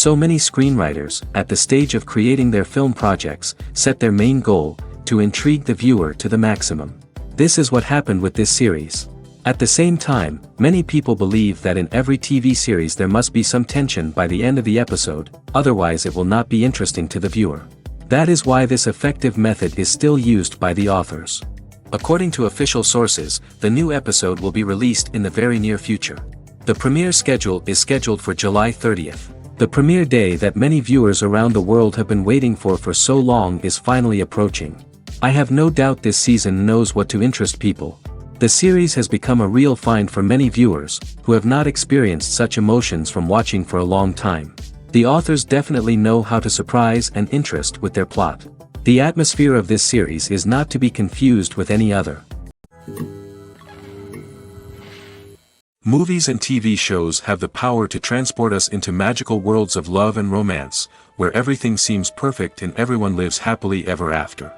So many screenwriters, at the stage of creating their film projects, set their main goal, to intrigue the viewer to the maximum. This is what happened with this series. At the same time, many people believe that in every TV series there must be some tension by the end of the episode, otherwise it will not be interesting to the viewer. That is why this effective method is still used by the authors. According to official sources, the new episode will be released in the very near future. The premiere schedule is scheduled for July 30th. The premiere day that many viewers around the world have been waiting for so long is finally approaching. I have no doubt this season knows what to interest people. The series has become a real find for many viewers, who have not experienced such emotions from watching for a long time. The authors definitely know how to surprise and interest with their plot. The atmosphere of this series is not to be confused with any other. Movies and TV shows have the power to transport us into magical worlds of love and romance, where everything seems perfect and everyone lives happily ever after.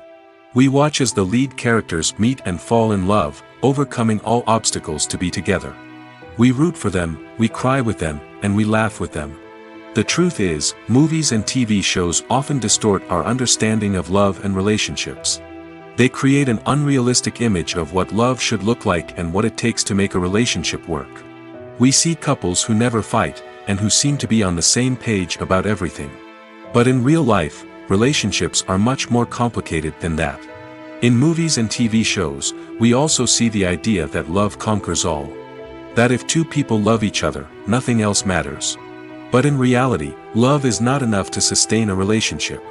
We watch as the lead characters meet and fall in love, overcoming all obstacles to be together. We root for them, we cry with them, and we laugh with them. The truth is, movies and TV shows often distort our understanding of love and relationships. They create an unrealistic image of what love should look like and what it takes to make a relationship work. We see couples who never fight, and who seem to be on the same page about everything. But in real life, relationships are much more complicated than that. In movies and TV shows, we also see the idea that love conquers all. That if two people love each other, nothing else matters. But in reality, love is not enough to sustain a relationship.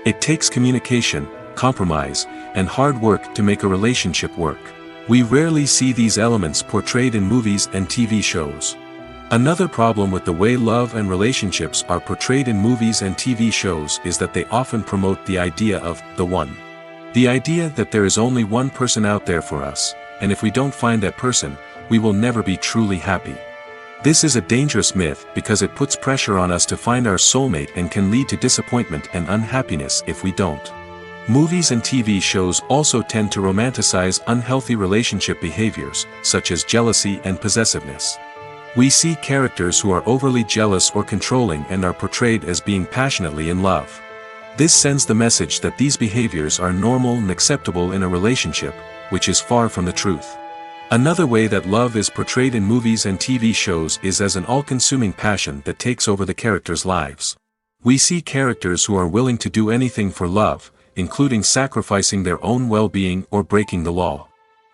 It takes communication, compromise, and hard work to make a relationship work. We rarely see these elements portrayed in movies and TV shows. Another problem with the way love and relationships are portrayed in movies and TV shows is that they often promote the idea of the one. The idea that there is only one person out there for us, and if we don't find that person, we will never be truly happy. This is a dangerous myth because it puts pressure on us to find our soulmate and can lead to disappointment and unhappiness if we don't. Movies and TV shows also tend to romanticize unhealthy relationship behaviors, such as jealousy and possessiveness. We see characters who are overly jealous or controlling and are portrayed as being passionately in love. This sends the message that these behaviors are normal and acceptable in a relationship, which is far from the truth. Another way that love is portrayed in movies and TV shows is as an all-consuming passion that takes over the characters' lives. We see characters who are willing to do anything for love, including sacrificing their own well-being or breaking the law.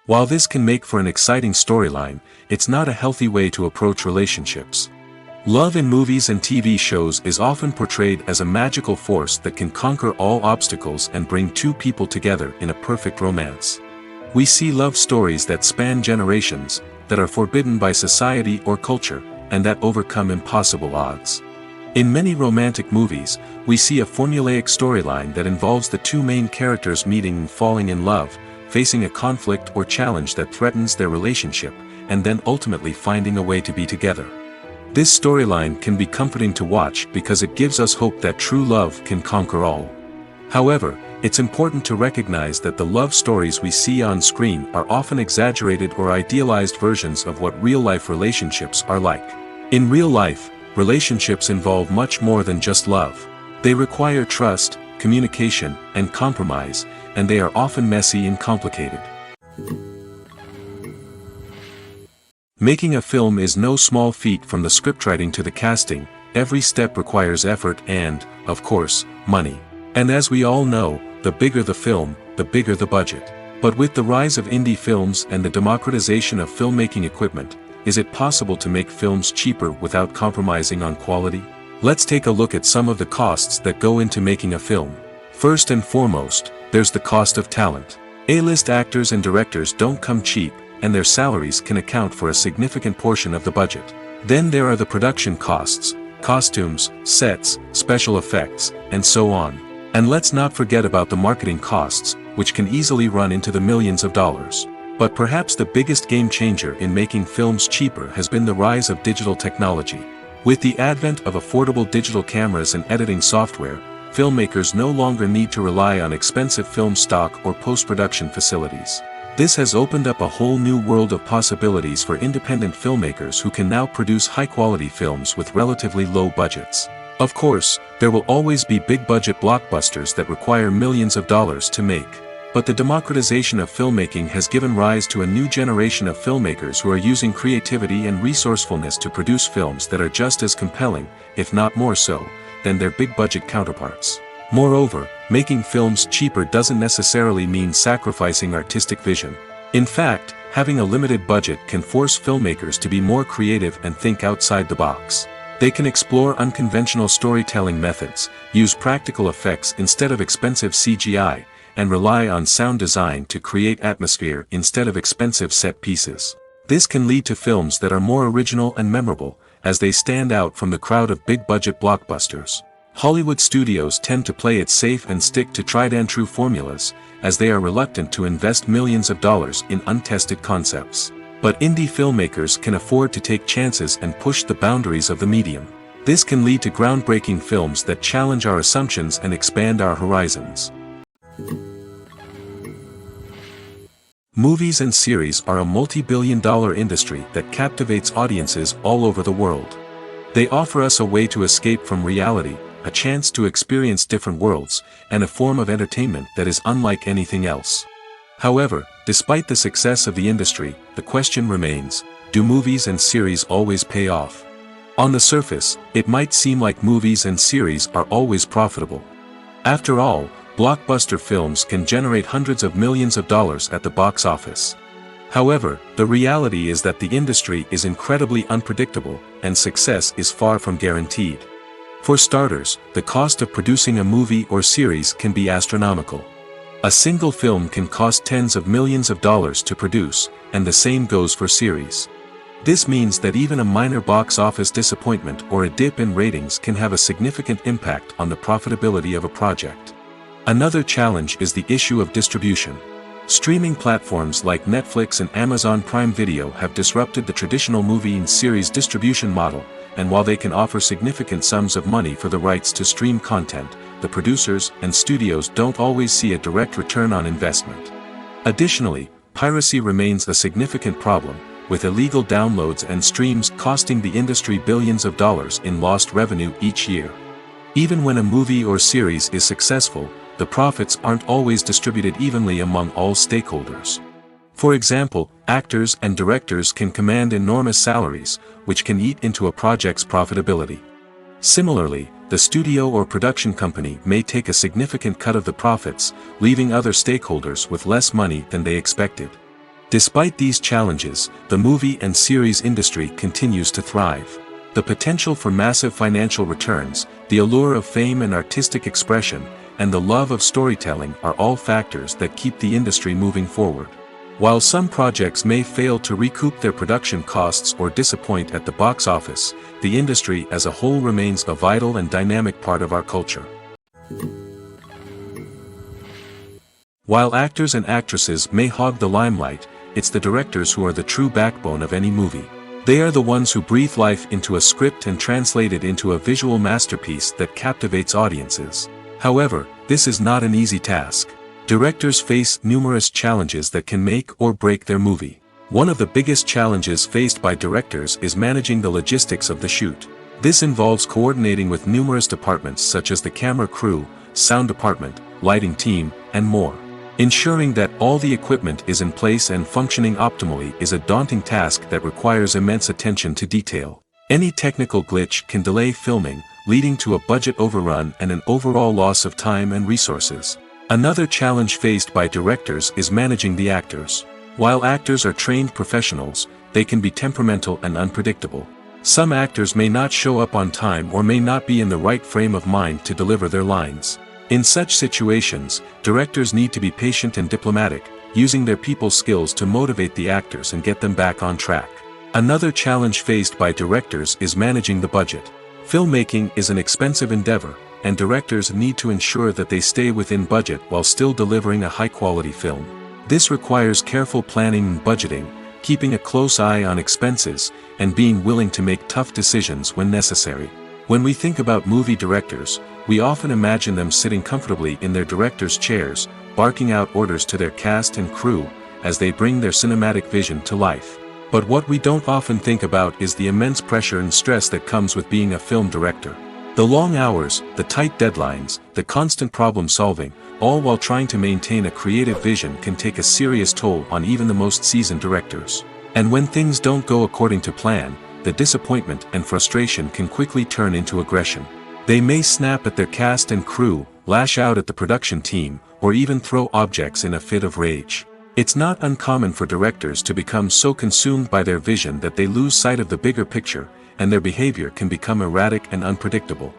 While this can make for an exciting storyline, it's not a healthy way to approach relationships. Love in movies and TV shows is often portrayed as a magical force that can conquer all obstacles and bring two people together in a perfect romance. We see love stories that span generations, that are forbidden by society or culture, and that overcome impossible odds. In many romantic movies, we see a formulaic storyline that involves the two main characters meeting and falling in love, facing a conflict or challenge that threatens their relationship, and then ultimately finding a way to be together. This storyline can be comforting to watch because it gives us hope that true love can conquer all. However, it's important to recognize that the love stories we see on screen are often exaggerated or idealized versions of what real-life relationships are like. In real life, relationships involve much more than just love. They require trust, communication, and compromise, and they are often messy and complicated. Making a film is no small feat. From the scriptwriting to the casting, every step requires effort and, of course, money. And as we all know, the bigger the film, the bigger the budget. But with the rise of indie films and the democratization of filmmaking equipment, is it possible to make films cheaper without compromising on quality? Let's take a look at some of the costs that go into making a film. First and foremost, there's the cost of talent. A-list actors and directors don't come cheap, and their salaries can account for a significant portion of the budget. Then there are the production costs, costumes, sets, special effects, and so on. And let's not forget about the marketing costs, which can easily run into the millions of dollars. But perhaps the biggest game changer in making films cheaper has been the rise of digital technology. With the advent of affordable digital cameras and editing software, filmmakers no longer need to rely on expensive film stock or post-production facilities. This has opened up a whole new world of possibilities for independent filmmakers who can now produce high-quality films with relatively low budgets. Of course, there will always be big-budget blockbusters that require millions of dollars to make. But the democratization of filmmaking has given rise to a new generation of filmmakers who are using creativity and resourcefulness to produce films that are just as compelling, if not more so, than their big-budget counterparts. Moreover, making films cheaper doesn't necessarily mean sacrificing artistic vision. In fact, having a limited budget can force filmmakers to be more creative and think outside the box. They can explore unconventional storytelling methods, use practical effects instead of expensive CGI, and rely on sound design to create atmosphere instead of expensive set pieces. This can lead to films that are more original and memorable, as they stand out from the crowd of big-budget blockbusters. Hollywood studios tend to play it safe and stick to tried-and-true formulas, as they are reluctant to invest millions of dollars in untested concepts. But indie filmmakers can afford to take chances and push the boundaries of the medium. This can lead to groundbreaking films that challenge our assumptions and expand our horizons. Movies and series are a multi-billion-dollar industry that captivates audiences all over the world. They offer us a way to escape from reality, a chance to experience different worlds, and a form of entertainment that is unlike anything else. However, despite the success of the industry, the question remains, do movies and series always pay off? On the surface, it might seem like movies and series are always profitable. After all, blockbuster films can generate hundreds of millions of dollars at the box office. However, the reality is that the industry is incredibly unpredictable, and success is far from guaranteed. For starters, the cost of producing a movie or series can be astronomical. A single film can cost tens of millions of dollars to produce, and the same goes for series. This means that even a minor box office disappointment or a dip in ratings can have a significant impact on the profitability of a project. Another challenge is the issue of distribution. Streaming platforms like Netflix and Amazon Prime Video have disrupted the traditional movie and series distribution model, and while they can offer significant sums of money for the rights to stream content, the producers and studios don't always see a direct return on investment. Additionally, piracy remains a significant problem, with illegal downloads and streams costing the industry billions of dollars in lost revenue each year. Even when a movie or series is successful, the profits aren't always distributed evenly among all stakeholders. For example, actors and directors can command enormous salaries, which can eat into a project's profitability. Similarly, the studio or production company may take a significant cut of the profits, leaving other stakeholders with less money than they expected. Despite these challenges, the movie and series industry continues to thrive. The potential for massive financial returns, the allure of fame and artistic expression, and the love of storytelling are all factors that keep the industry moving forward. While some projects may fail to recoup their production costs or disappoint at the box office, the industry as a whole remains a vital and dynamic part of our culture. While actors and actresses may hog the limelight, it's the directors who are the true backbone of any movie. They are the ones who breathe life into a script and translate it into a visual masterpiece that captivates audiences. However, this is not an easy task. Directors face numerous challenges that can make or break their movie. One of the biggest challenges faced by directors is managing the logistics of the shoot. This involves coordinating with numerous departments such as the camera crew, sound department, lighting team, and more. Ensuring that all the equipment is in place and functioning optimally is a daunting task that requires immense attention to detail. Any technical glitch can delay filming, leading to a budget overrun and an overall loss of time and resources. Another challenge faced by directors is managing the actors. While actors are trained professionals, they can be temperamental and unpredictable. Some actors may not show up on time or may not be in the right frame of mind to deliver their lines. In such situations, directors need to be patient and diplomatic, using their people skills to motivate the actors and get them back on track. Another challenge faced by directors is managing the budget. Filmmaking is an expensive endeavor, and directors need to ensure that they stay within budget while still delivering a high-quality film. This requires careful planning and budgeting, keeping a close eye on expenses, and being willing to make tough decisions when necessary. When we think about movie directors, we often imagine them sitting comfortably in their director's chairs, barking out orders to their cast and crew, as they bring their cinematic vision to life. But what we don't often think about is the immense pressure and stress that comes with being a film director. The long hours, the tight deadlines, the constant problem solving, all while trying to maintain a creative vision can take a serious toll on even the most seasoned directors. And when things don't go according to plan, the disappointment and frustration can quickly turn into aggression. They may snap at their cast and crew, lash out at the production team, or even throw objects in a fit of rage. It's not uncommon for directors to become so consumed by their vision that they lose sight of the bigger picture, and their behavior can become erratic and unpredictable.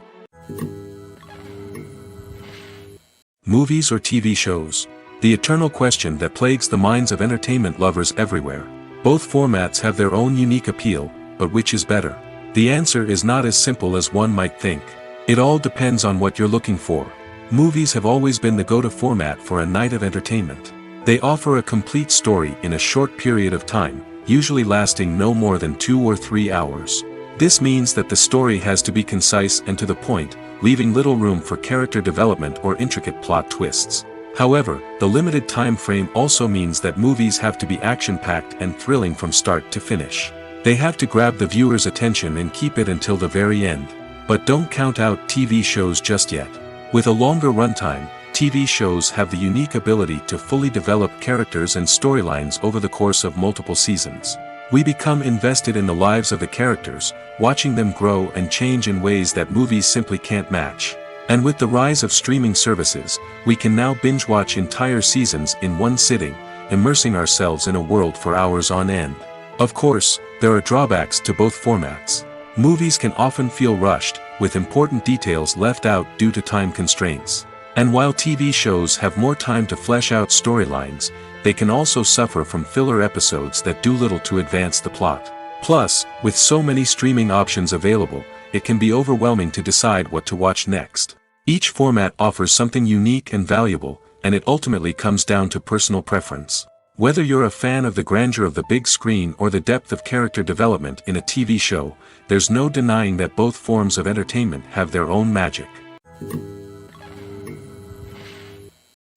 Movies or TV shows? The eternal question that plagues the minds of entertainment lovers everywhere. Both formats have their own unique appeal, but which is better? The answer is not as simple as one might think. It all depends on what you're looking for. Movies have always been the go-to format for a night of entertainment. They offer a complete story in a short period of time, usually lasting no more than 2 or 3 hours. This means that the story has to be concise and to the point, leaving little room for character development or intricate plot twists. However, the limited time frame also means that movies have to be action-packed and thrilling from start to finish. They have to grab the viewer's attention and keep it until the very end. But don't count out TV shows just yet. With a longer runtime, TV shows have the unique ability to fully develop characters and storylines over the course of multiple seasons. We become invested in the lives of the characters, watching them grow and change in ways that movies simply can't match. And with the rise of streaming services, we can now binge-watch entire seasons in one sitting, immersing ourselves in a world for hours on end. Of course, there are drawbacks to both formats. Movies can often feel rushed, with important details left out due to time constraints. And while TV shows have more time to flesh out storylines, they can also suffer from filler episodes that do little to advance the plot. Plus, with so many streaming options available, it can be overwhelming to decide what to watch next. Each format offers something unique and valuable, and it ultimately comes down to personal preference. Whether you're a fan of the grandeur of the big screen or the depth of character development in a TV show, there's no denying that both forms of entertainment have their own magic.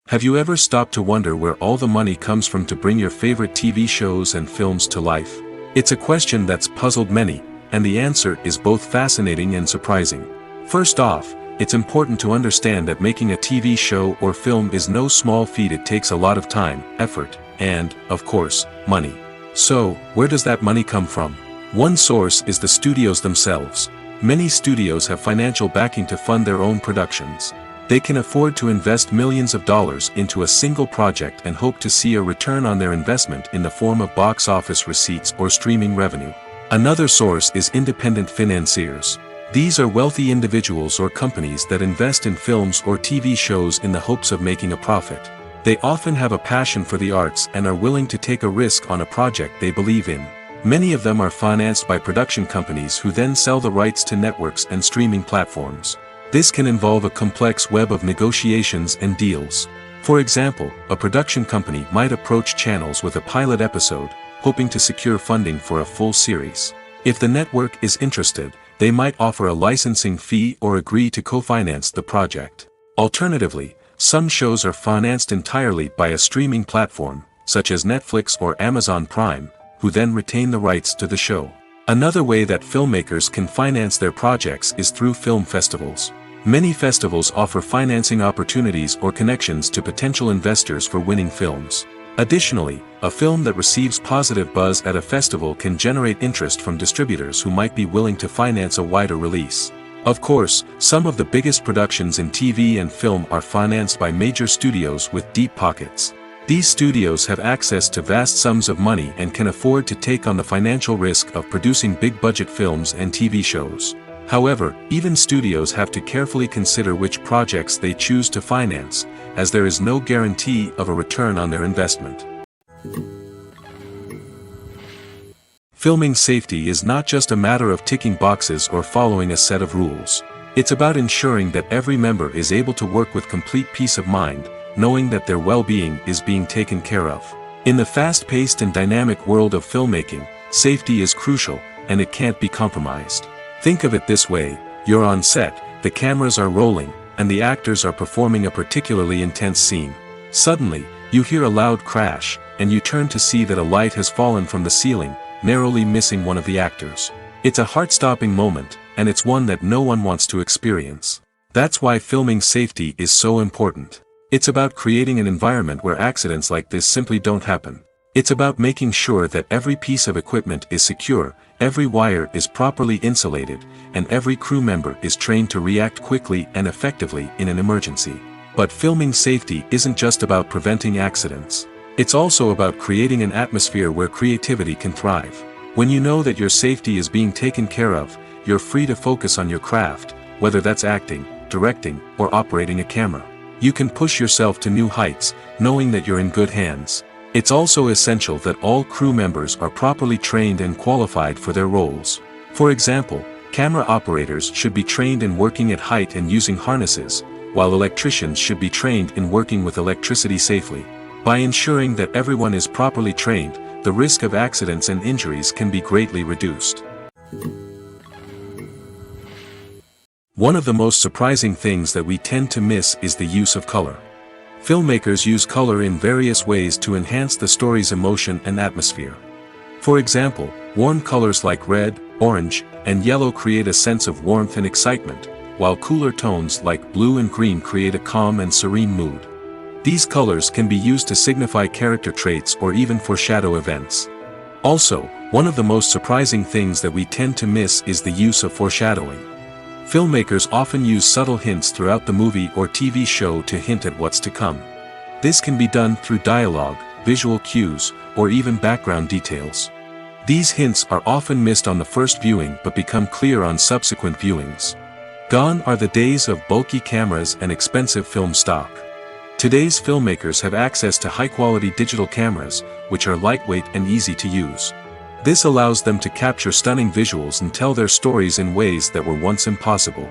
Have you ever stopped to wonder where all the money comes from to bring your favorite TV shows and films to life? It's a question that's puzzled many, and the answer is both fascinating and surprising. First off, it's important to understand that making a TV show or film is no small feat. It takes a lot of time, effort, and, of course, money. So, where does that money come from? One source is the studios themselves. Many studios have financial backing to fund their own productions. They can afford to invest millions of dollars into a single project and hope to see a return on their investment in the form of box office receipts or streaming revenue. Another source is independent financiers. These are wealthy individuals or companies that invest in films or TV shows in the hopes of making a profit. They often have a passion for the arts and are willing to take a risk on a project they believe in. Many of them are financed by production companies who then sell the rights to networks and streaming platforms. This can involve a complex web of negotiations and deals. For example, a production company might approach channels with a pilot episode, hoping to secure funding for a full series. If the network is interested, they might offer a licensing fee or agree to co-finance the project. Alternatively, some shows are financed entirely by a streaming platform, such as Netflix or Amazon Prime, who then retain the rights to the show. Another way that filmmakers can finance their projects is through film festivals. Many festivals offer financing opportunities or connections to potential investors for winning films. Additionally, a film that receives positive buzz at a festival can generate interest from distributors who might be willing to finance a wider release. Of course, some of the biggest productions in TV and film are financed by major studios with deep pockets. These studios have access to vast sums of money and can afford to take on the financial risk of producing big-budget films and TV shows. However, even studios have to carefully consider which projects they choose to finance, as there is no guarantee of a return on their investment. Filming safety is not just a matter of ticking boxes or following a set of rules. It's about ensuring that every member is able to work with complete peace of mind, knowing that their well-being is being taken care of. In the fast-paced and dynamic world of filmmaking, safety is crucial, and it can't be compromised. Think of it this way: you're on set, the cameras are rolling, and the actors are performing a particularly intense scene. Suddenly, you hear a loud crash, and you turn to see that a light has fallen from the ceiling, narrowly missing one of the actors. It's a heart-stopping moment, and it's one that no one wants to experience. That's why filming safety is so important. It's about creating an environment where accidents like this simply don't happen. It's about making sure that every piece of equipment is secure, every wire is properly insulated, and every crew member is trained to react quickly and effectively in an emergency. But filming safety isn't just about preventing accidents. It's also about creating an atmosphere where creativity can thrive. When you know that your safety is being taken care of, you're free to focus on your craft, whether that's acting, directing, or operating a camera. You can push yourself to new heights, knowing that you're in good hands. It's also essential that all crew members are properly trained and qualified for their roles. For example, camera operators should be trained in working at height and using harnesses, while electricians should be trained in working with electricity safely. By ensuring that everyone is properly trained, the risk of accidents and injuries can be greatly reduced. One of the most surprising things that we tend to miss is the use of color. Filmmakers use color in various ways to enhance the story's emotion and atmosphere. For example, warm colors like red, orange, and yellow create a sense of warmth and excitement, while cooler tones like blue and green create a calm and serene mood. These colors can be used to signify character traits or even foreshadow events. Also, one of the most surprising things that we tend to miss is the use of foreshadowing. Filmmakers often use subtle hints throughout the movie or TV show to hint at what's to come. This can be done through dialogue, visual cues, or even background details. These hints are often missed on the first viewing but become clear on subsequent viewings. Gone are the days of bulky cameras and expensive film stock. Today's filmmakers have access to high-quality digital cameras, which are lightweight and easy to use. This allows them to capture stunning visuals and tell their stories in ways that were once impossible.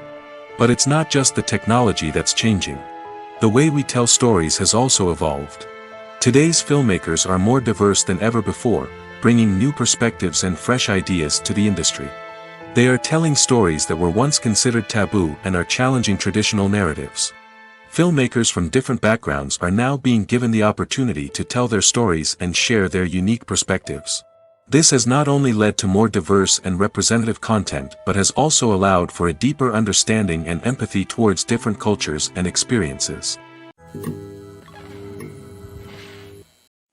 But it's not just the technology that's changing. The way we tell stories has also evolved. Today's filmmakers are more diverse than ever before, bringing new perspectives and fresh ideas to the industry. They are telling stories that were once considered taboo and are challenging traditional narratives. Filmmakers from different backgrounds are now being given the opportunity to tell their stories and share their unique perspectives. This has not only led to more diverse and representative content but has also allowed for a deeper understanding and empathy towards different cultures and experiences.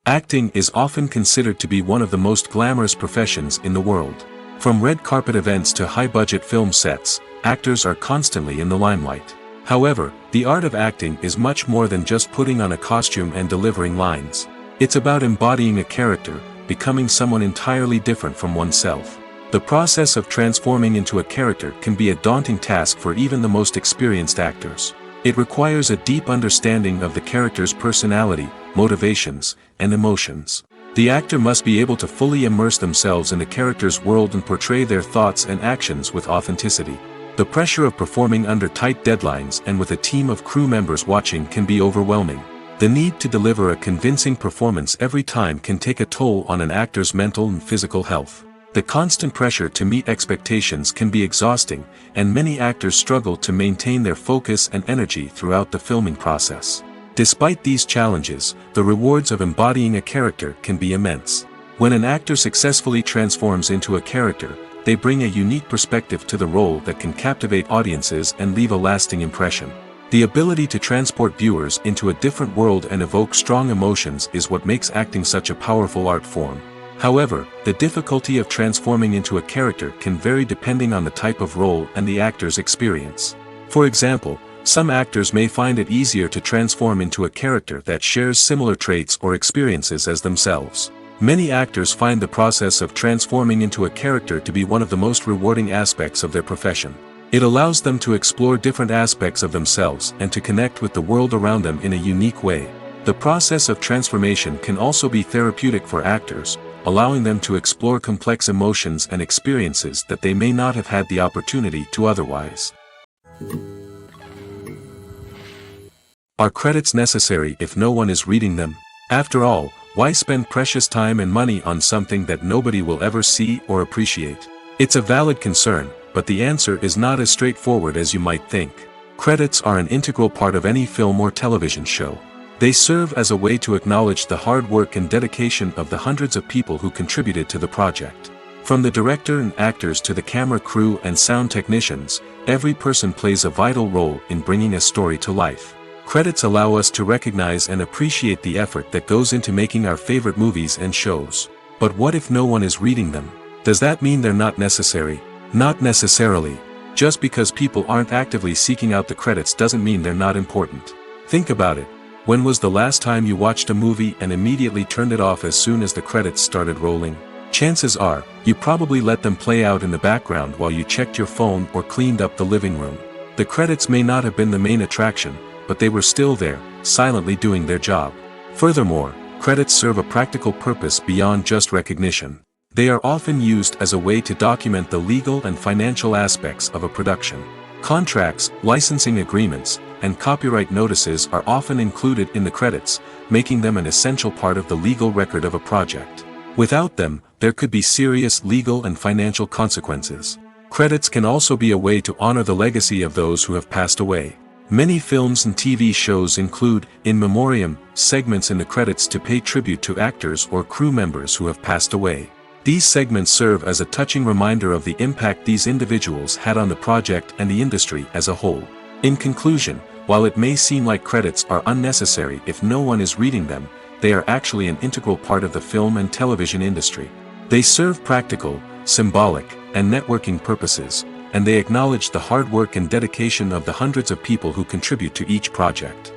Acting is often considered to be one of the most glamorous professions in the world. From red carpet events to high-budget film sets, actors are constantly in the limelight. However, the art of acting is much more than just putting on a costume and delivering lines. It's about embodying a character, becoming someone entirely different from oneself. The process of transforming into a character can be a daunting task for even the most experienced actors. It requires a deep understanding of the character's personality, motivations, and emotions. The actor must be able to fully immerse themselves in the character's world and portray their thoughts and actions with authenticity. The pressure of performing under tight deadlines and with a team of crew members watching can be overwhelming. The need to deliver a convincing performance every time can take a toll on an actor's mental and physical health. The constant pressure to meet expectations can be exhausting, and many actors struggle to maintain their focus and energy throughout the filming process. Despite these challenges, the rewards of embodying a character can be immense. When an actor successfully transforms into a character, they bring a unique perspective to the role that can captivate audiences and leave a lasting impression. The ability to transport viewers into a different world and evoke strong emotions is what makes acting such a powerful art form. However, the difficulty of transforming into a character can vary depending on the type of role and the actor's experience. For example, some actors may find it easier to transform into a character that shares similar traits or experiences as themselves. Many actors find the process of transforming into a character to be one of the most rewarding aspects of their profession. It allows them to explore different aspects of themselves and to connect with the world around them in a unique way. The process of transformation can also be therapeutic for actors, allowing them to explore complex emotions and experiences that they may not have had the opportunity to otherwise. Are credits necessary if no one is reading them? After all, why spend precious time and money on something that nobody will ever see or appreciate? It's a valid concern, but the answer is not as straightforward as you might think. Credits are an integral part of any film or television show. They serve as a way to acknowledge the hard work and dedication of the hundreds of people who contributed to the project. From the director and actors to the camera crew and sound technicians, every person plays a vital role in bringing a story to life. Credits allow us to recognize and appreciate the effort that goes into making our favorite movies and shows. But what if no one is reading them? Does that mean they're not necessary? Not necessarily. Just because people aren't actively seeking out the credits doesn't mean they're not important. Think about it. When was the last time you watched a movie and immediately turned it off as soon as the credits started rolling? Chances are, you probably let them play out in the background while you checked your phone or cleaned up the living room. The credits may not have been the main attraction, but they were still there, silently doing their job. Furthermore, credits serve a practical purpose beyond just recognition. They are often used as a way to document the legal and financial aspects of a production. Contracts, licensing agreements, and copyright notices are often included in the credits, making them an essential part of the legal record of a project. Without them, there could be serious legal and financial consequences. Credits can also be a way to honor the legacy of those who have passed away. Many films and TV shows include, in memoriam, segments in the credits to pay tribute to actors or crew members who have passed away. These segments serve as a touching reminder of the impact these individuals had on the project and the industry as a whole. In conclusion, while it may seem like credits are unnecessary if no one is reading them, they are actually an integral part of the film and television industry. They serve practical, symbolic, and networking purposes, and they acknowledge the hard work and dedication of the hundreds of people who contribute to each project.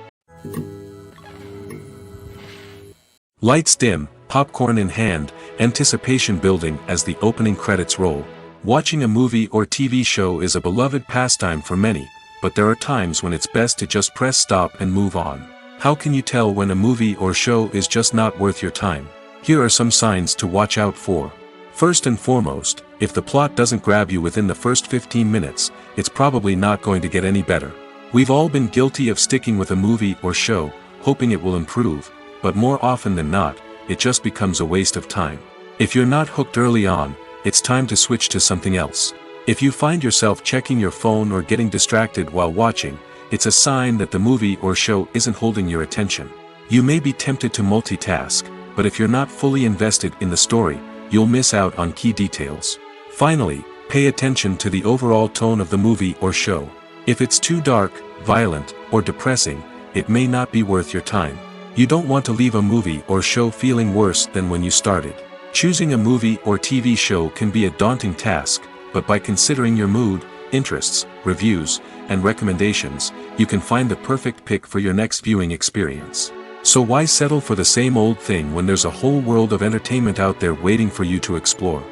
Lights dim, popcorn in hand, anticipation building as the opening credits roll. Watching a movie or TV show is a beloved pastime for many, but there are times when it's best to just press stop and move on. How can you tell when a movie or show is just not worth your time? Here are some signs to watch out for. First and foremost, if the plot doesn't grab you within the first 15 minutes, it's probably not going to get any better. We've all been guilty of sticking with a movie or show, hoping it will improve, but more often than not, it just becomes a waste of time. If you're not hooked early on, it's time to switch to something else. If you find yourself checking your phone or getting distracted while watching, it's a sign that the movie or show isn't holding your attention. You may be tempted to multitask, but if you're not fully invested in the story, you'll miss out on key details. Finally, pay attention to the overall tone of the movie or show. If it's too dark, violent, or depressing, it may not be worth your time. You don't want to leave a movie or show feeling worse than when you started. Choosing a movie or TV show can be a daunting task, but by considering your mood, interests, reviews, and recommendations, you can find the perfect pick for your next viewing experience. So why settle for the same old thing when there's a whole world of entertainment out there waiting for you to explore?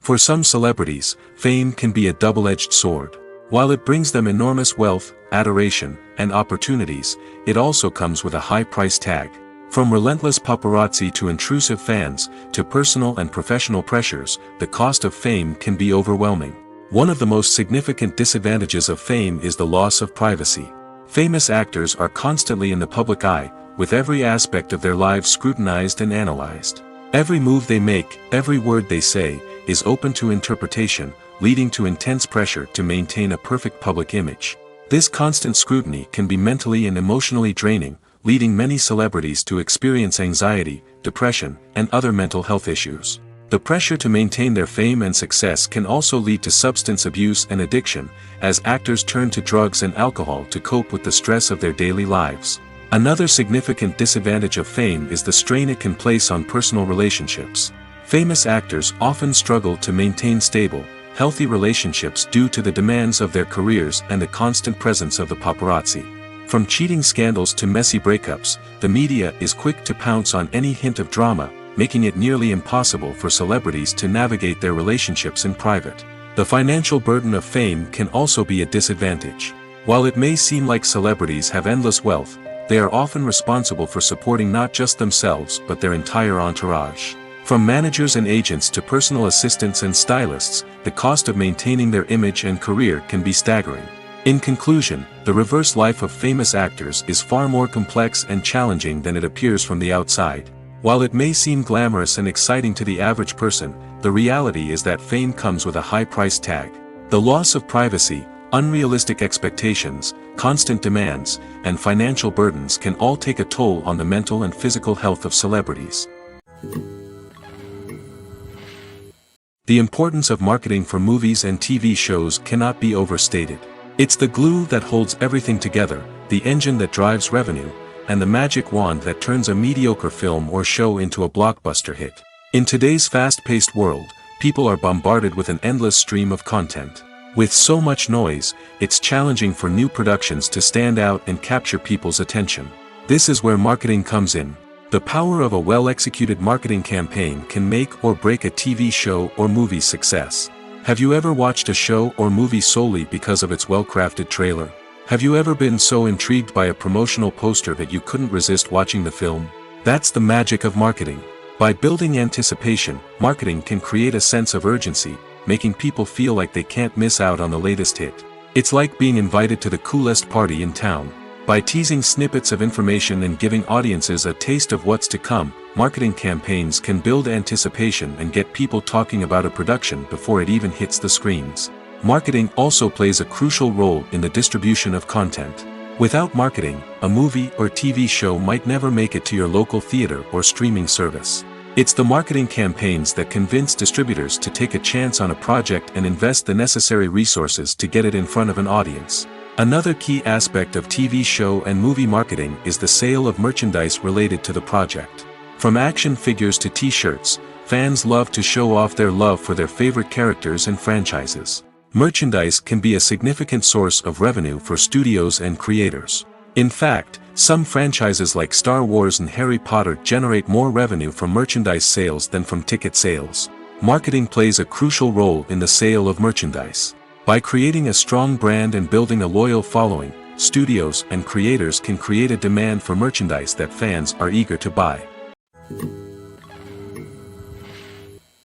For some celebrities, fame can be a double-edged sword. While it brings them enormous wealth, adoration, and opportunities, it also comes with a high price tag. From relentless paparazzi to intrusive fans, to personal and professional pressures, the cost of fame can be overwhelming. One of the most significant disadvantages of fame is the loss of privacy. Famous actors are constantly in the public eye, with every aspect of their lives scrutinized and analyzed. Every move they make, every word they say, is open to interpretation, leading to intense pressure to maintain a perfect public image. This constant scrutiny can be mentally and emotionally draining, leading many celebrities to experience anxiety, depression, and other mental health issues. The pressure to maintain their fame and success can also lead to substance abuse and addiction, as actors turn to drugs and alcohol to cope with the stress of their daily lives. Another significant disadvantage of fame is the strain it can place on personal relationships. Famous actors often struggle to maintain stable, healthy relationships due to the demands of their careers and the constant presence of the paparazzi. From cheating scandals to messy breakups, the media is quick to pounce on any hint of drama, making it nearly impossible for celebrities to navigate their relationships in private. The financial burden of fame can also be a disadvantage. While it may seem like celebrities have endless wealth, they are often responsible for supporting not just themselves but their entire entourage. From managers and agents to personal assistants and stylists, the cost of maintaining their image and career can be staggering. In conclusion, the reverse life of famous actors is far more complex and challenging than it appears from the outside. While it may seem glamorous and exciting to the average person, the reality is that fame comes with a high price tag. The loss of privacy, unrealistic expectations, constant demands, and financial burdens can all take a toll on the mental and physical health of celebrities. The importance of marketing for movies and TV shows cannot be overstated. It's the glue that holds everything together, the engine that drives revenue, and the magic wand that turns a mediocre film or show into a blockbuster hit. In today's fast-paced world, people are bombarded with an endless stream of content. With so much noise, it's challenging for new productions to stand out and capture people's attention. This is where marketing comes in. The power of a well-executed marketing campaign can make or break a TV show or movie's success. Have you ever watched a show or movie solely because of its well-crafted trailer? Have you ever been so intrigued by a promotional poster that you couldn't resist watching the film? That's the magic of marketing. By building anticipation, marketing can create a sense of urgency, making people feel like they can't miss out on the latest hit. It's like being invited to the coolest party in town. By teasing snippets of information and giving audiences a taste of what's to come, marketing campaigns can build anticipation and get people talking about a production before it even hits the screens. Marketing also plays a crucial role in the distribution of content. Without marketing, a movie or TV show might never make it to your local theater or streaming service. It's the marketing campaigns that convince distributors to take a chance on a project and invest the necessary resources to get it in front of an audience. Another key aspect of TV show and movie marketing is the sale of merchandise related to the project. From action figures to t-shirts, fans love to show off their love for their favorite characters and franchises. Merchandise can be a significant source of revenue for studios and creators. In fact, some franchises like Star Wars and Harry Potter generate more revenue from merchandise sales than from ticket sales. Marketing plays a crucial role in the sale of merchandise. By creating a strong brand and building a loyal following, studios and creators can create a demand for merchandise that fans are eager to buy.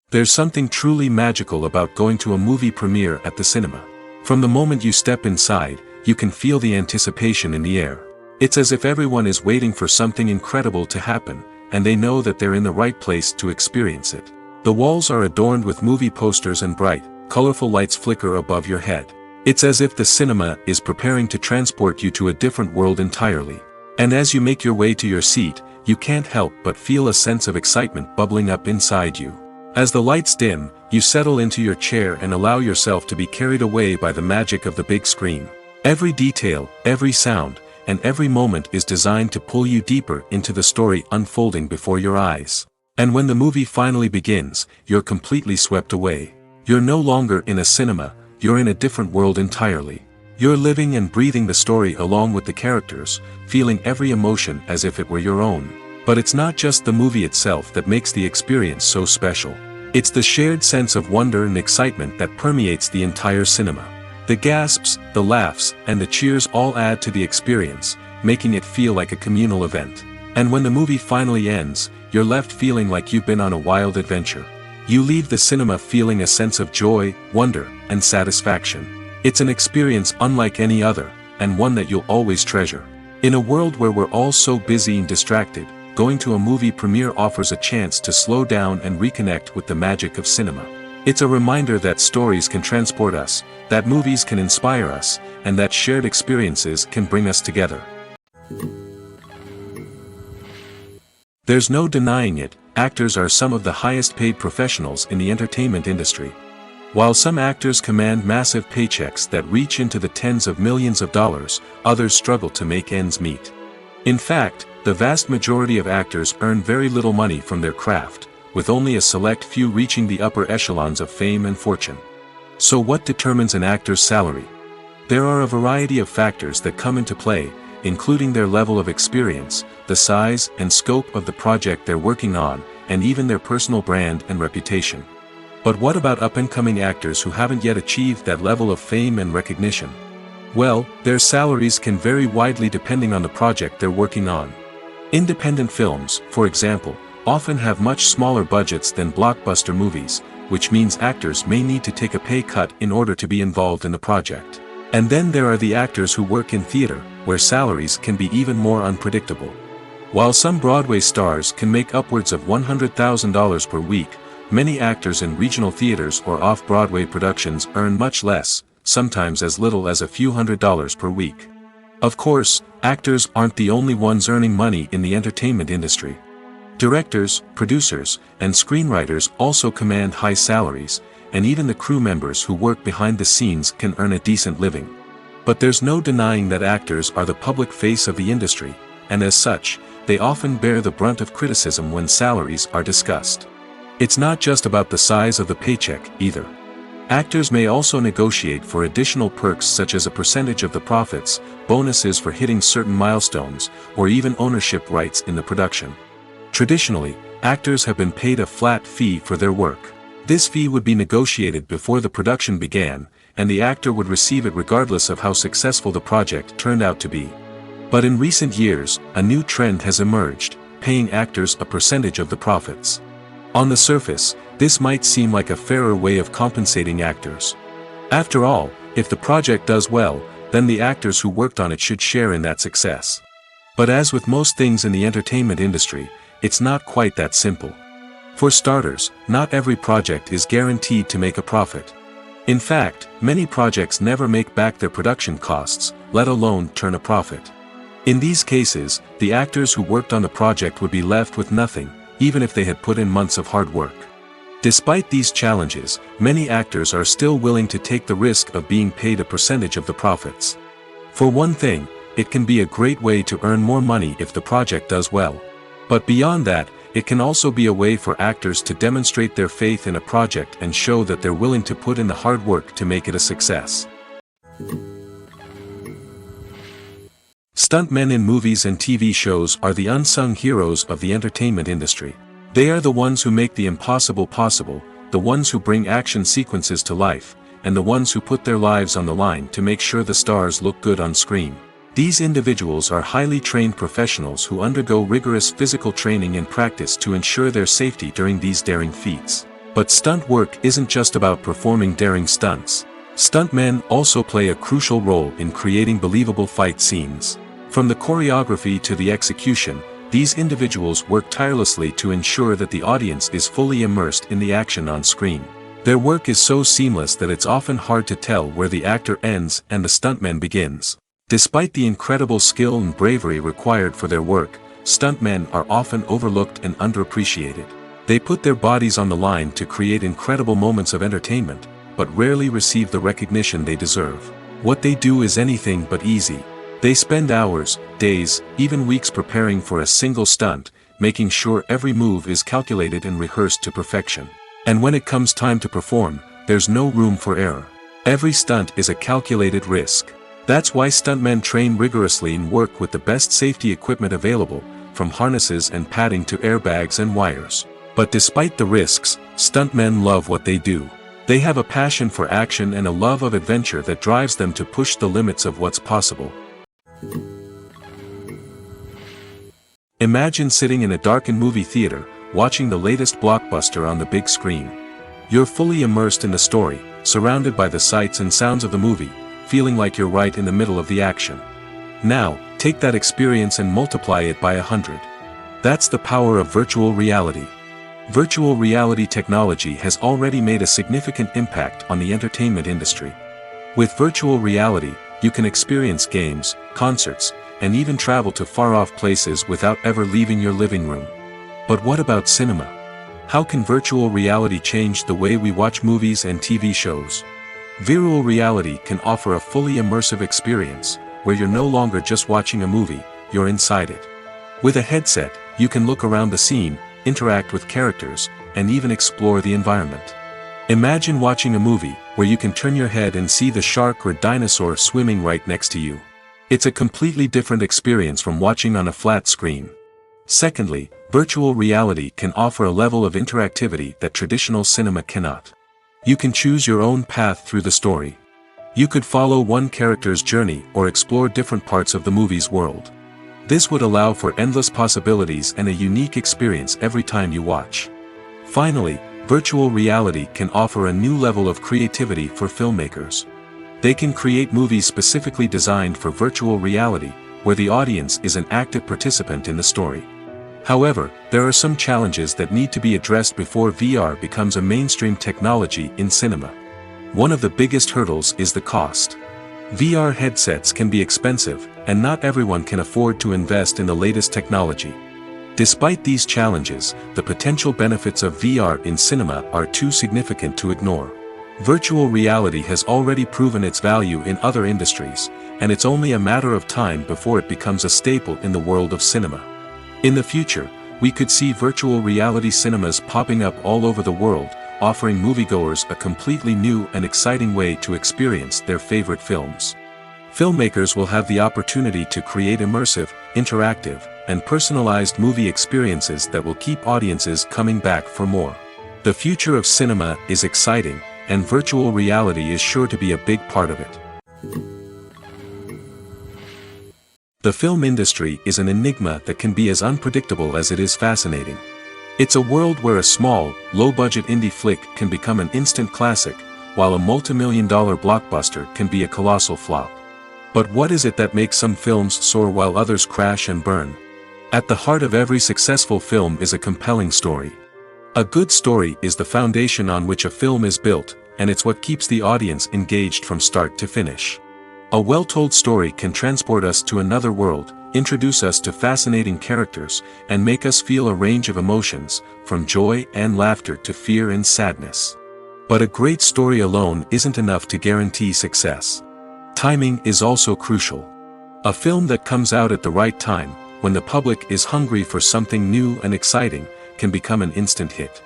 There's something truly magical about going to a movie premiere at the cinema. From the moment you step inside, you can feel the anticipation in the air. It's as if everyone is waiting for something incredible to happen, and they know that they're in the right place to experience it. The walls are adorned with movie posters and bright, colorful lights flicker above your head. It's as if the cinema is preparing to transport you to a different world entirely. And as you make your way to your seat, you can't help but feel a sense of excitement bubbling up inside you. As the lights dim, you settle into your chair and allow yourself to be carried away by the magic of the big screen. Every detail, every sound, and every moment is designed to pull you deeper into the story unfolding before your eyes. And when the movie finally begins, you're completely swept away. You're no longer in a cinema, you're in a different world entirely. You're living and breathing the story along with the characters, feeling every emotion as if it were your own. But it's not just the movie itself that makes the experience so special. It's the shared sense of wonder and excitement that permeates the entire cinema. The gasps, the laughs, and the cheers all add to the experience, making it feel like a communal event. And when the movie finally ends, you're left feeling like you've been on a wild adventure. You leave the cinema feeling a sense of joy, wonder, and satisfaction. It's an experience unlike any other, and one that you'll always treasure. In a world where we're all so busy and distracted, going to a movie premiere offers a chance to slow down and reconnect with the magic of cinema. It's a reminder that stories can transport us, that movies can inspire us, and that shared experiences can bring us together. There's no denying it, actors are some of the highest paid professionals in the entertainment industry. While some actors command massive paychecks that reach into the tens of millions of dollars, others struggle to make ends meet. In fact, the vast majority of actors earn very little money from their craft, with only a select few reaching the upper echelons of fame and fortune. So what determines an actor's salary? There are a variety of factors that come into play, including their level of experience, the size and scope of the project they're working on, and even their personal brand and reputation. But what about up-and-coming actors who haven't yet achieved that level of fame and recognition? Well, their salaries can vary widely depending on the project they're working on. Independent films, for example, often have much smaller budgets than blockbuster movies, which means actors may need to take a pay cut in order to be involved in the project. And then there are the actors who work in theater, where salaries can be even more unpredictable. While some Broadway stars can make upwards of $100,000 per week, many actors in regional theaters or off-Broadway productions earn much less, sometimes as little as a few $100s per week. Of course, actors aren't the only ones earning money in the entertainment industry. Directors, producers, and screenwriters also command high salaries, and even the crew members who work behind the scenes can earn a decent living. But there's no denying that actors are the public face of the industry, and as such, they often bear the brunt of criticism when salaries are discussed. It's not just about the size of the paycheck, either. Actors may also negotiate for additional perks such as a percentage of the profits, bonuses for hitting certain milestones, or even ownership rights in the production. Traditionally, actors have been paid a flat fee for their work. This fee would be negotiated before the production began, and the actor would receive it regardless of how successful the project turned out to be. But in recent years, a new trend has emerged, paying actors a percentage of the profits. On the surface, this might seem like a fairer way of compensating actors. After all, if the project does well, then the actors who worked on it should share in that success. But as with most things in the entertainment industry, it's not quite that simple. For starters, not every project is guaranteed to make a profit. In fact, many projects never make back their production costs, let alone turn a profit. In these cases, the actors who worked on the project would be left with nothing, even if they had put in months of hard work. Despite these challenges, many actors are still willing to take the risk of being paid a percentage of the profits. For one thing, it can be a great way to earn more money if the project does well. But beyond that, it can also be a way for actors to demonstrate their faith in a project and show that they're willing to put in the hard work to make it a success. Stuntmen in movies and TV shows are the unsung heroes of the entertainment industry. They are the ones who make the impossible possible, the ones who bring action sequences to life, and the ones who put their lives on the line to make sure the stars look good on screen. These individuals are highly trained professionals who undergo rigorous physical training and practice to ensure their safety during these daring feats. But stunt work isn't just about performing daring stunts. Stuntmen also play a crucial role in creating believable fight scenes. From the choreography to the execution, these individuals work tirelessly to ensure that the audience is fully immersed in the action on screen. Their work is so seamless that it's often hard to tell where the actor ends and the stuntman begins. Despite the incredible skill and bravery required for their work, stuntmen are often overlooked and underappreciated. They put their bodies on the line to create incredible moments of entertainment, but rarely receive the recognition they deserve. What they do is anything but easy. They spend hours, days, even weeks preparing for a single stunt, making sure every move is calculated and rehearsed to perfection. And when it comes time to perform, there's no room for error. Every stunt is a calculated risk. That's why stuntmen train rigorously and work with the best safety equipment available, from harnesses and padding to airbags and wires. But despite the risks, stuntmen love what they do. They have a passion for action and a love of adventure that drives them to push the limits of what's possible. Imagine sitting in a darkened movie theater, watching the latest blockbuster on the big screen. You're fully immersed in the story, surrounded by the sights and sounds of the movie, feeling like you're right in the middle of the action. Now, take that experience and multiply it by 100. That's the power of virtual reality. Virtual reality technology has already made a significant impact on the entertainment industry. With virtual reality, you can experience games, concerts, and even travel to far-off places without ever leaving your living room. But what about cinema? How can virtual reality change the way we watch movies and TV shows? Virtual reality can offer a fully immersive experience, where you're no longer just watching a movie, you're inside it. With a headset, you can look around the scene, interact with characters, and even explore the environment. Imagine watching a movie, where you can turn your head and see the shark or dinosaur swimming right next to you. It's a completely different experience from watching on a flat screen. Secondly, virtual reality can offer a level of interactivity that traditional cinema cannot. You can choose your own path through the story. You could follow one character's journey or explore different parts of the movie's world. This would allow for endless possibilities and a unique experience every time you watch. Finally, virtual reality can offer a new level of creativity for filmmakers. They can create movies specifically designed for virtual reality, where the audience is an active participant in the story. However, there are some challenges that need to be addressed before VR becomes a mainstream technology in cinema. One of the biggest hurdles is the cost. VR headsets can be expensive, and not everyone can afford to invest in the latest technology. Despite these challenges, the potential benefits of VR in cinema are too significant to ignore. Virtual reality has already proven its value in other industries, and it's only a matter of time before it becomes a staple in the world of cinema. In the future, we could see virtual reality cinemas popping up all over the world, offering moviegoers a completely new and exciting way to experience their favorite films. Filmmakers will have the opportunity to create immersive, interactive, and personalized movie experiences that will keep audiences coming back for more. The future of cinema is exciting, and virtual reality is sure to be a big part of it. The film industry is an enigma that can be as unpredictable as it is fascinating. It's a world where a small, low-budget indie flick can become an instant classic, while a multi-million-dollar blockbuster can be a colossal flop. But what is it that makes some films soar while others crash and burn? At the heart of every successful film is a compelling story. A good story is the foundation on which a film is built, and it's what keeps the audience engaged from start to finish. A well-told story can transport us to another world, introduce us to fascinating characters, and make us feel a range of emotions, from joy and laughter to fear and sadness. But a great story alone isn't enough to guarantee success. Timing is also crucial. A film that comes out at the right time, when the public is hungry for something new and exciting, can become an instant hit.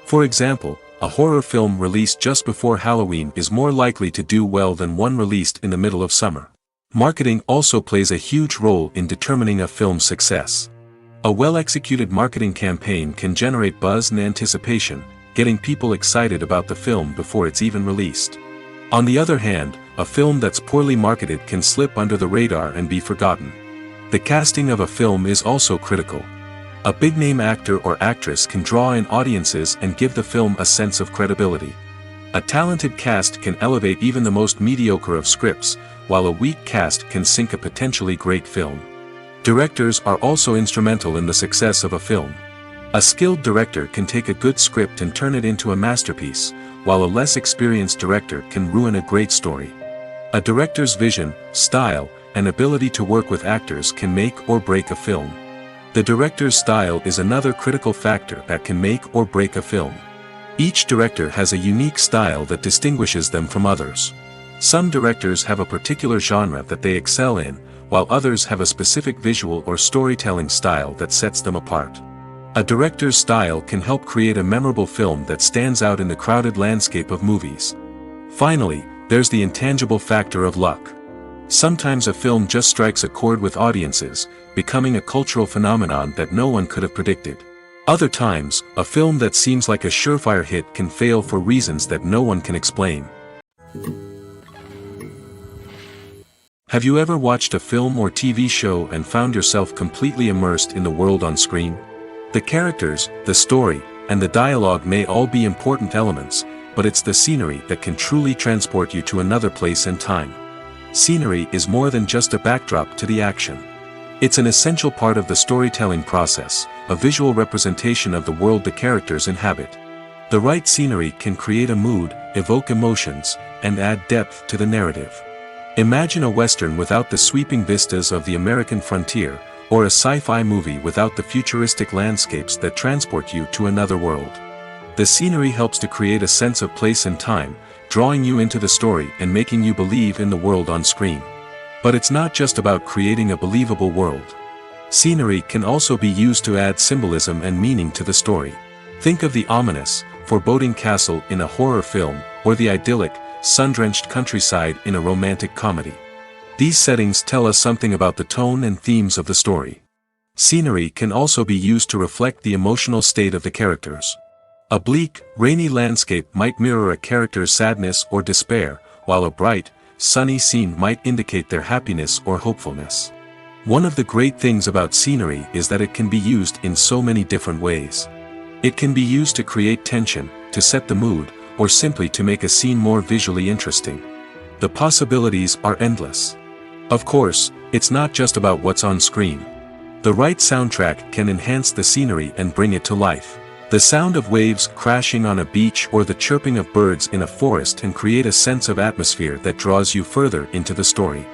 For example, a horror film released just before Halloween is more likely to do well than one released in the middle of summer. Marketing also plays a huge role in determining a film's success. A well-executed marketing campaign can generate buzz and anticipation, getting people excited about the film before it's even released. On the other hand, a film that's poorly marketed can slip under the radar and be forgotten. The casting of a film is also critical. A big-name actor or actress can draw in audiences and give the film a sense of credibility. A talented cast can elevate even the most mediocre of scripts, while a weak cast can sink a potentially great film. Directors are also instrumental in the success of a film. A skilled director can take a good script and turn it into a masterpiece, while a less experienced director can ruin a great story. A director's vision, style, and ability to work with actors can make or break a film. The director's style is another critical factor that can make or break a film. Each director has a unique style that distinguishes them from others. Some directors have a particular genre that they excel in, while others have a specific visual or storytelling style that sets them apart. A director's style can help create a memorable film that stands out in the crowded landscape of movies. Finally, there's the intangible factor of luck. Sometimes a film just strikes a chord with audiences, becoming a cultural phenomenon that no one could have predicted. Other times, a film that seems like a surefire hit can fail for reasons that no one can explain. Have you ever watched a film or TV show and found yourself completely immersed in the world on screen? The characters, the story, and the dialogue may all be important elements, but it's the scenery that can truly transport you to another place and time. Scenery is more than just a backdrop to the action. It's an essential part of the storytelling process, a visual representation of the world the characters inhabit. The right scenery can create a mood, evoke emotions, and add depth to the narrative. Imagine a Western without the sweeping vistas of the American frontier, or a sci-fi movie without the futuristic landscapes that transport you to another world. The scenery helps to create a sense of place and time, drawing you into the story and making you believe in the world on screen. But it's not just about creating a believable world. Scenery can also be used to add symbolism and meaning to the story. Think of the ominous, foreboding castle in a horror film, or the idyllic, sun-drenched countryside in a romantic comedy. These settings tell us something about the tone and themes of the story. Scenery can also be used to reflect the emotional state of the characters. A bleak, rainy landscape might mirror a character's sadness or despair, while a bright, sunny scene might indicate their happiness or hopefulness. One of the great things about scenery is that it can be used in so many different ways. It can be used to create tension, to set the mood, or simply to make a scene more visually interesting. The possibilities are endless. Of course, it's not just about what's on screen. The right soundtrack can enhance the scenery and bring it to life. The sound of waves crashing on a beach or the chirping of birds in a forest can create a sense of atmosphere that draws you further into the story.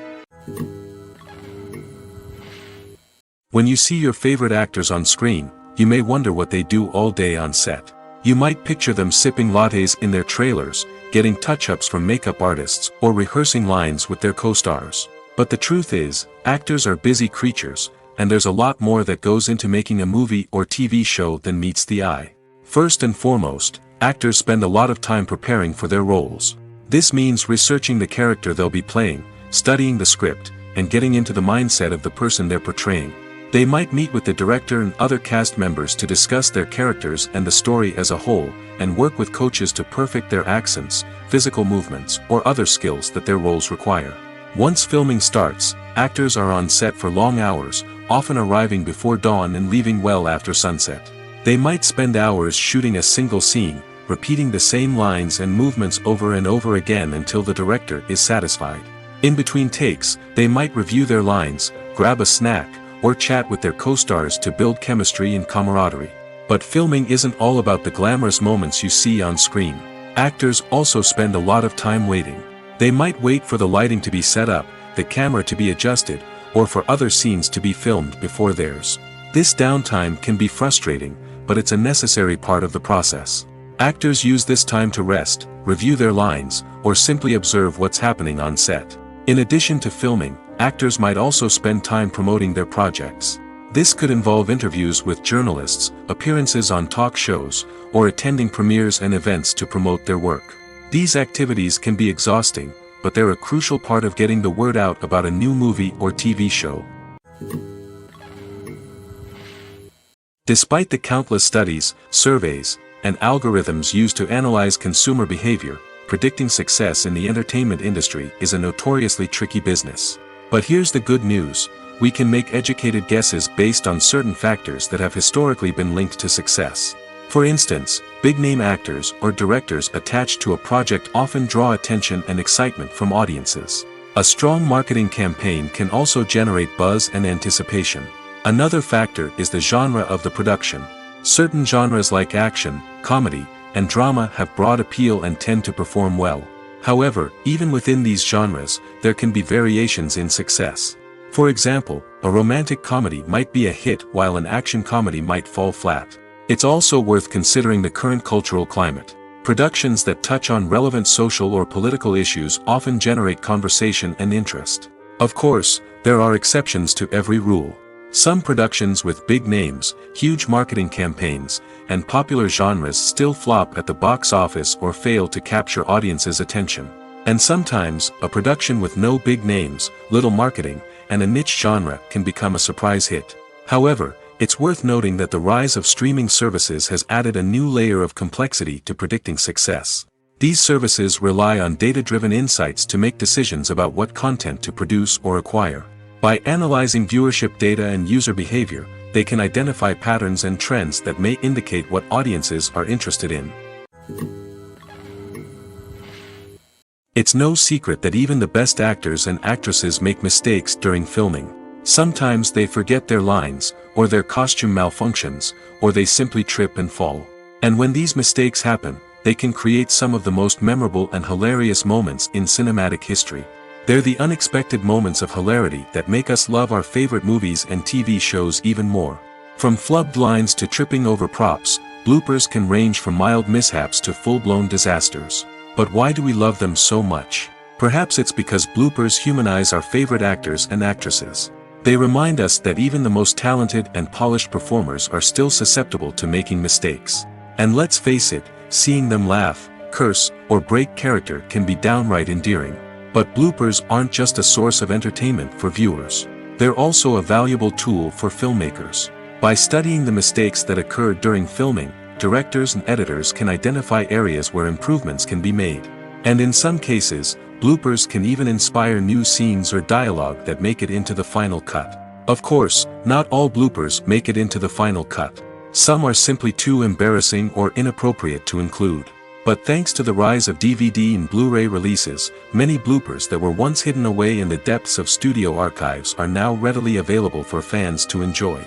When you see your favorite actors on screen, you may wonder what they do all day on set. You might picture them sipping lattes in their trailers, getting touch-ups from makeup artists, or rehearsing lines with their co-stars. But the truth is, actors are busy creatures, and there's a lot more that goes into making a movie or TV show than meets the eye. First and foremost, actors spend a lot of time preparing for their roles. This means researching the character they'll be playing, studying the script, and getting into the mindset of the person they're portraying. They might meet with the director and other cast members to discuss their characters and the story as a whole, and work with coaches to perfect their accents, physical movements, or other skills that their roles require. Once filming starts, actors are on set for long hours, often arriving before dawn and leaving well after sunset. They might spend hours shooting a single scene, repeating the same lines and movements over and over again until the director is satisfied. In between takes, they might review their lines, grab a snack, or chat with their co-stars to build chemistry and camaraderie. But filming isn't all about the glamorous moments you see on screen. Actors also spend a lot of time waiting. They might wait for the lighting to be set up, the camera to be adjusted, or for other scenes to be filmed before theirs. This downtime can be frustrating, but it's a necessary part of the process. Actors use this time to rest, review their lines, or simply observe what's happening on set. In addition to filming, actors might also spend time promoting their projects. This could involve interviews with journalists, appearances on talk shows, or attending premieres and events to promote their work. These activities can be exhausting, but they're a crucial part of getting the word out about a new movie or TV show. Despite the countless studies, surveys, and algorithms used to analyze consumer behavior, predicting success in the entertainment industry is a notoriously tricky business. But here's the good news: we can make educated guesses based on certain factors that have historically been linked to success. For instance, big-name actors or directors attached to a project often draw attention and excitement from audiences. A strong marketing campaign can also generate buzz and anticipation. Another factor is the genre of the production. Certain genres like action, comedy, and drama have broad appeal and tend to perform well. However, even within these genres, there can be variations in success. For example, a romantic comedy might be a hit while an action comedy might fall flat. It's also worth considering the current cultural climate. Productions that touch on relevant social or political issues often generate conversation and interest. Of course, there are exceptions to every rule. Some productions with big names, huge marketing campaigns, and popular genres still flop at the box office or fail to capture audiences' attention. And sometimes, a production with no big names, little marketing, and a niche genre can become a surprise hit. However, it's worth noting that the rise of streaming services has added a new layer of complexity to predicting success. These services rely on data-driven insights to make decisions about what content to produce or acquire. By analyzing viewership data and user behavior, they can identify patterns and trends that may indicate what audiences are interested in. It's no secret that even the best actors and actresses make mistakes during filming. Sometimes they forget their lines, or their costume malfunctions, or they simply trip and fall. And when these mistakes happen, they can create some of the most memorable and hilarious moments in cinematic history. They're the unexpected moments of hilarity that make us love our favorite movies and TV shows even more. From flubbed lines to tripping over props, bloopers can range from mild mishaps to full-blown disasters. But why do we love them so much? Perhaps it's because bloopers humanize our favorite actors and actresses. They remind us that even the most talented and polished performers are still susceptible to making mistakes. And let's face it, seeing them laugh, curse, or break character can be downright endearing. But bloopers aren't just a source of entertainment for viewers. They're also a valuable tool for filmmakers. By studying the mistakes that occur during filming, directors and editors can identify areas where improvements can be made. And in some cases, bloopers can even inspire new scenes or dialogue that make it into the final cut. Of course, not all bloopers make it into the final cut. Some are simply too embarrassing or inappropriate to include. But thanks to the rise of DVD and Blu-ray releases, many bloopers that were once hidden away in the depths of studio archives are now readily available for fans to enjoy.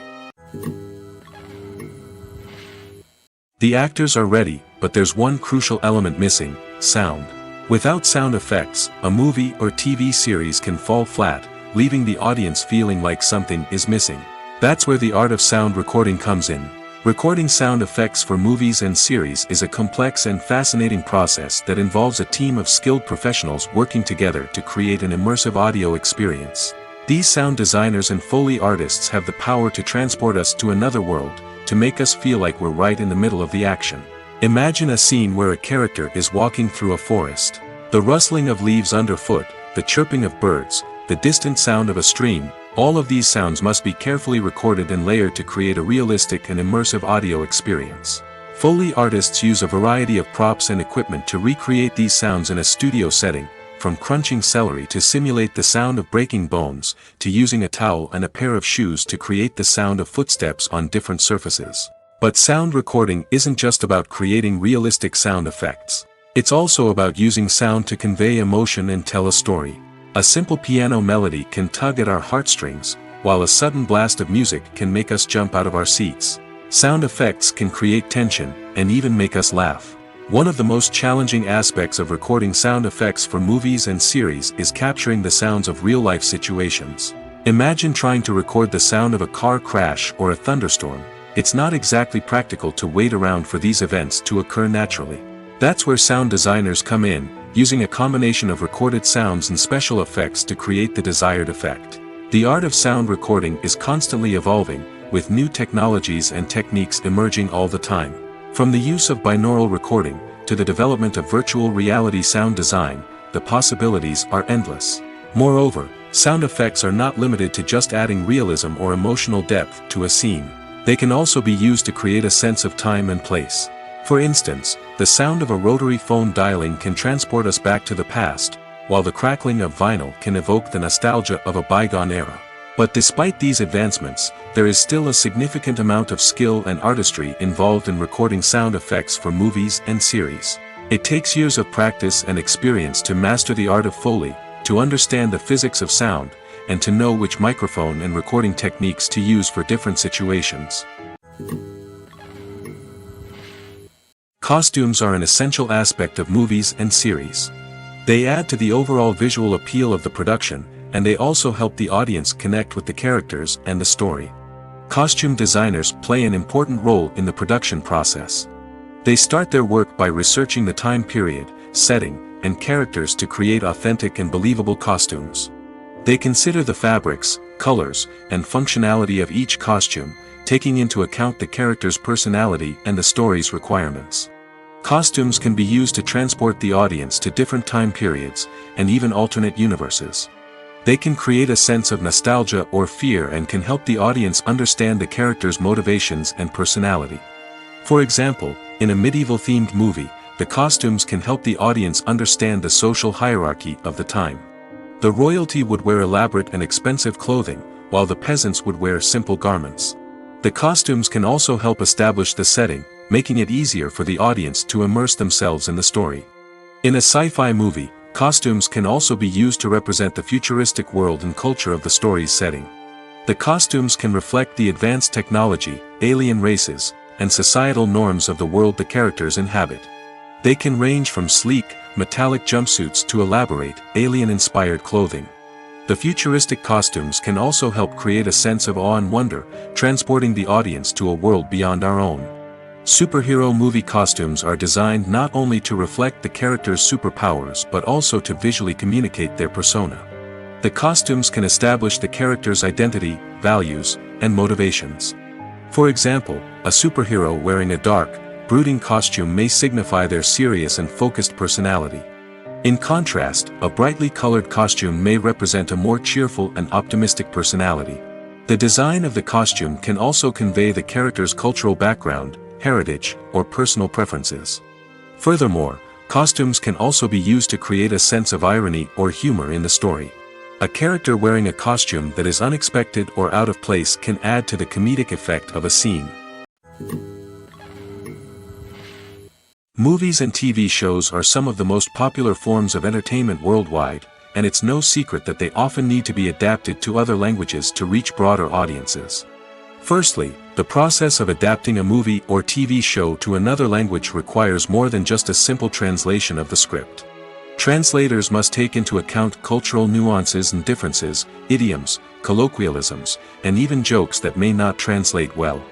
The actors are ready, but there's one crucial element missing: sound. Without sound effects, a movie or TV series can fall flat, leaving the audience feeling like something is missing. That's where the art of sound recording comes in. Recording sound effects for movies and series is a complex and fascinating process that involves a team of skilled professionals working together to create an immersive audio experience. These sound designers and Foley artists have the power to transport us to another world, to make us feel like we're right in the middle of the action. Imagine a scene where a character is walking through a forest. The rustling of leaves underfoot, the chirping of birds, the distant sound of a stream, all of these sounds must be carefully recorded and layered to create a realistic and immersive audio experience. Foley artists use a variety of props and equipment to recreate these sounds in a studio setting, from crunching celery to simulate the sound of breaking bones, to using a towel and a pair of shoes to create the sound of footsteps on different surfaces. But sound recording isn't just about creating realistic sound effects. It's also about using sound to convey emotion and tell a story. A simple piano melody can tug at our heartstrings, while a sudden blast of music can make us jump out of our seats. Sound effects can create tension, and even make us laugh. One of the most challenging aspects of recording sound effects for movies and series is capturing the sounds of real-life situations. Imagine trying to record the sound of a car crash or a thunderstorm. It's not exactly practical to wait around for these events to occur naturally. That's where sound designers come in, using a combination of recorded sounds and special effects to create the desired effect. The art of sound recording is constantly evolving, with new technologies and techniques emerging all the time. From the use of binaural recording, to the development of virtual reality sound design, the possibilities are endless. Moreover, sound effects are not limited to just adding realism or emotional depth to a scene. They can also be used to create a sense of time and place. For instance, the sound of a rotary phone dialing can transport us back to the past, while the crackling of vinyl can evoke the nostalgia of a bygone era. But despite these advancements, there is still a significant amount of skill and artistry involved in recording sound effects for movies and series. It takes years of practice and experience to master the art of Foley, to understand the physics of sound, and to know which microphone and recording techniques to use for different situations. Costumes are an essential aspect of movies and series. They add to the overall visual appeal of the production, and they also help the audience connect with the characters and the story. Costume designers play an important role in the production process. They start their work by researching the time period, setting, and characters to create authentic and believable costumes. They consider the fabrics, colors, and functionality of each costume, taking into account the character's personality and the story's requirements. Costumes can be used to transport the audience to different time periods, and even alternate universes. They can create a sense of nostalgia or fear and can help the audience understand the character's motivations and personality. For example, in a medieval-themed movie, the costumes can help the audience understand the social hierarchy of the time. The royalty would wear elaborate and expensive clothing, while the peasants would wear simple garments. The costumes can also help establish the setting, making it easier for the audience to immerse themselves in the story. In a sci-fi movie, costumes can also be used to represent the futuristic world and culture of the story's setting. The costumes can reflect the advanced technology, alien races, and societal norms of the world the characters inhabit. They can range from sleek, metallic jumpsuits to elaborate, alien-inspired clothing. The futuristic costumes can also help create a sense of awe and wonder, transporting the audience to a world beyond our own. Superhero movie costumes are designed not only to reflect the character's superpowers but also to visually communicate their persona. The costumes can establish the character's identity, values, and motivations. For example, a superhero wearing a dark, brooding costume may signify their serious and focused personality. In contrast, a brightly colored costume may represent a more cheerful and optimistic personality. The design of the costume can also convey the character's cultural background, heritage, or personal preferences. Furthermore, costumes can also be used to create a sense of irony or humor in the story. A character wearing a costume that is unexpected or out of place can add to the comedic effect of a scene. Movies and TV shows are some of the most popular forms of entertainment worldwide, and it's no secret that they often need to be adapted to other languages to reach broader audiences. Firstly, the process of adapting a movie or TV show to another language requires more than just a simple translation of the script. Translators must take into account cultural nuances and differences, idioms, colloquialisms, and even jokes that may not translate well.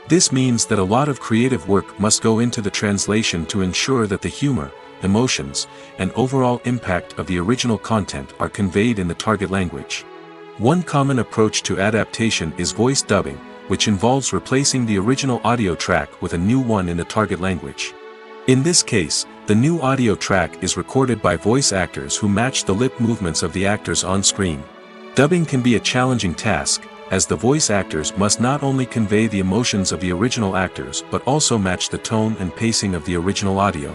This means that a lot of creative work must go into the translation to ensure that the humor, emotions, and overall impact of the original content are conveyed in the target language. One common approach to adaptation is voice dubbing, which involves replacing the original audio track with a new one in the target language. In this case, the new audio track is recorded by voice actors who match the lip movements of the actors on screen. Dubbing can be a challenging task, as the voice actors must not only convey the emotions of the original actors but also match the tone and pacing of the original audio.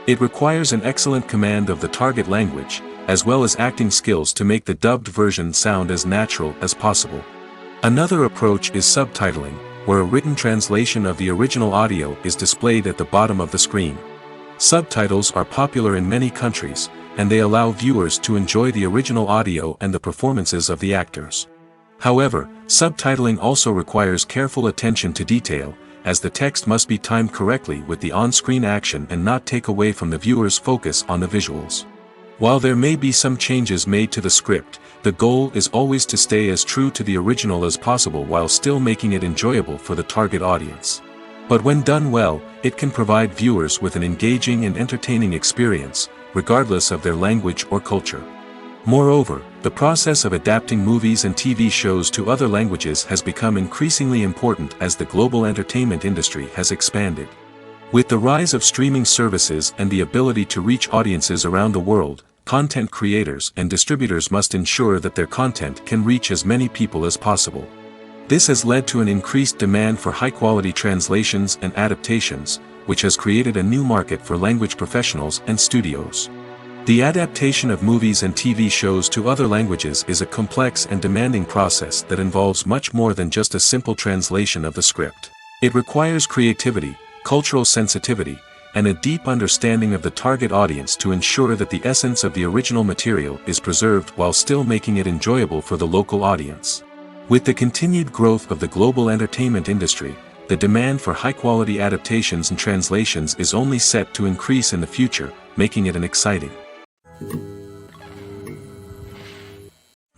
It requires an excellent command of the target language, as well as acting skills to make the dubbed version sound as natural as possible. Another approach is subtitling, where a written translation of the original audio is displayed at the bottom of the screen. Subtitles are popular in many countries, and they allow viewers to enjoy the original audio and the performances of the actors. However, subtitling also requires careful attention to detail, as the text must be timed correctly with the on-screen action and not take away from the viewer's focus on the visuals. While there may be some changes made to the script, the goal is always to stay as true to the original as possible while still making it enjoyable for the target audience. But when done well, it can provide viewers with an engaging and entertaining experience, regardless of their language or culture. Moreover, the process of adapting movies and TV shows to other languages has become increasingly important as the global entertainment industry has expanded. With the rise of streaming services and the ability to reach audiences around the world, content creators and distributors must ensure that their content can reach as many people as possible. This has led to an increased demand for high-quality translations and adaptations, which has created a new market for language professionals and studios. The adaptation of movies and TV shows to other languages is a complex and demanding process that involves much more than just a simple translation of the script. It requires creativity, cultural sensitivity, and a deep understanding of the target audience to ensure that the essence of the original material is preserved while still making it enjoyable for the local audience. With the continued growth of the global entertainment industry, the demand for high-quality adaptations and translations is only set to increase in the future, making it an exciting.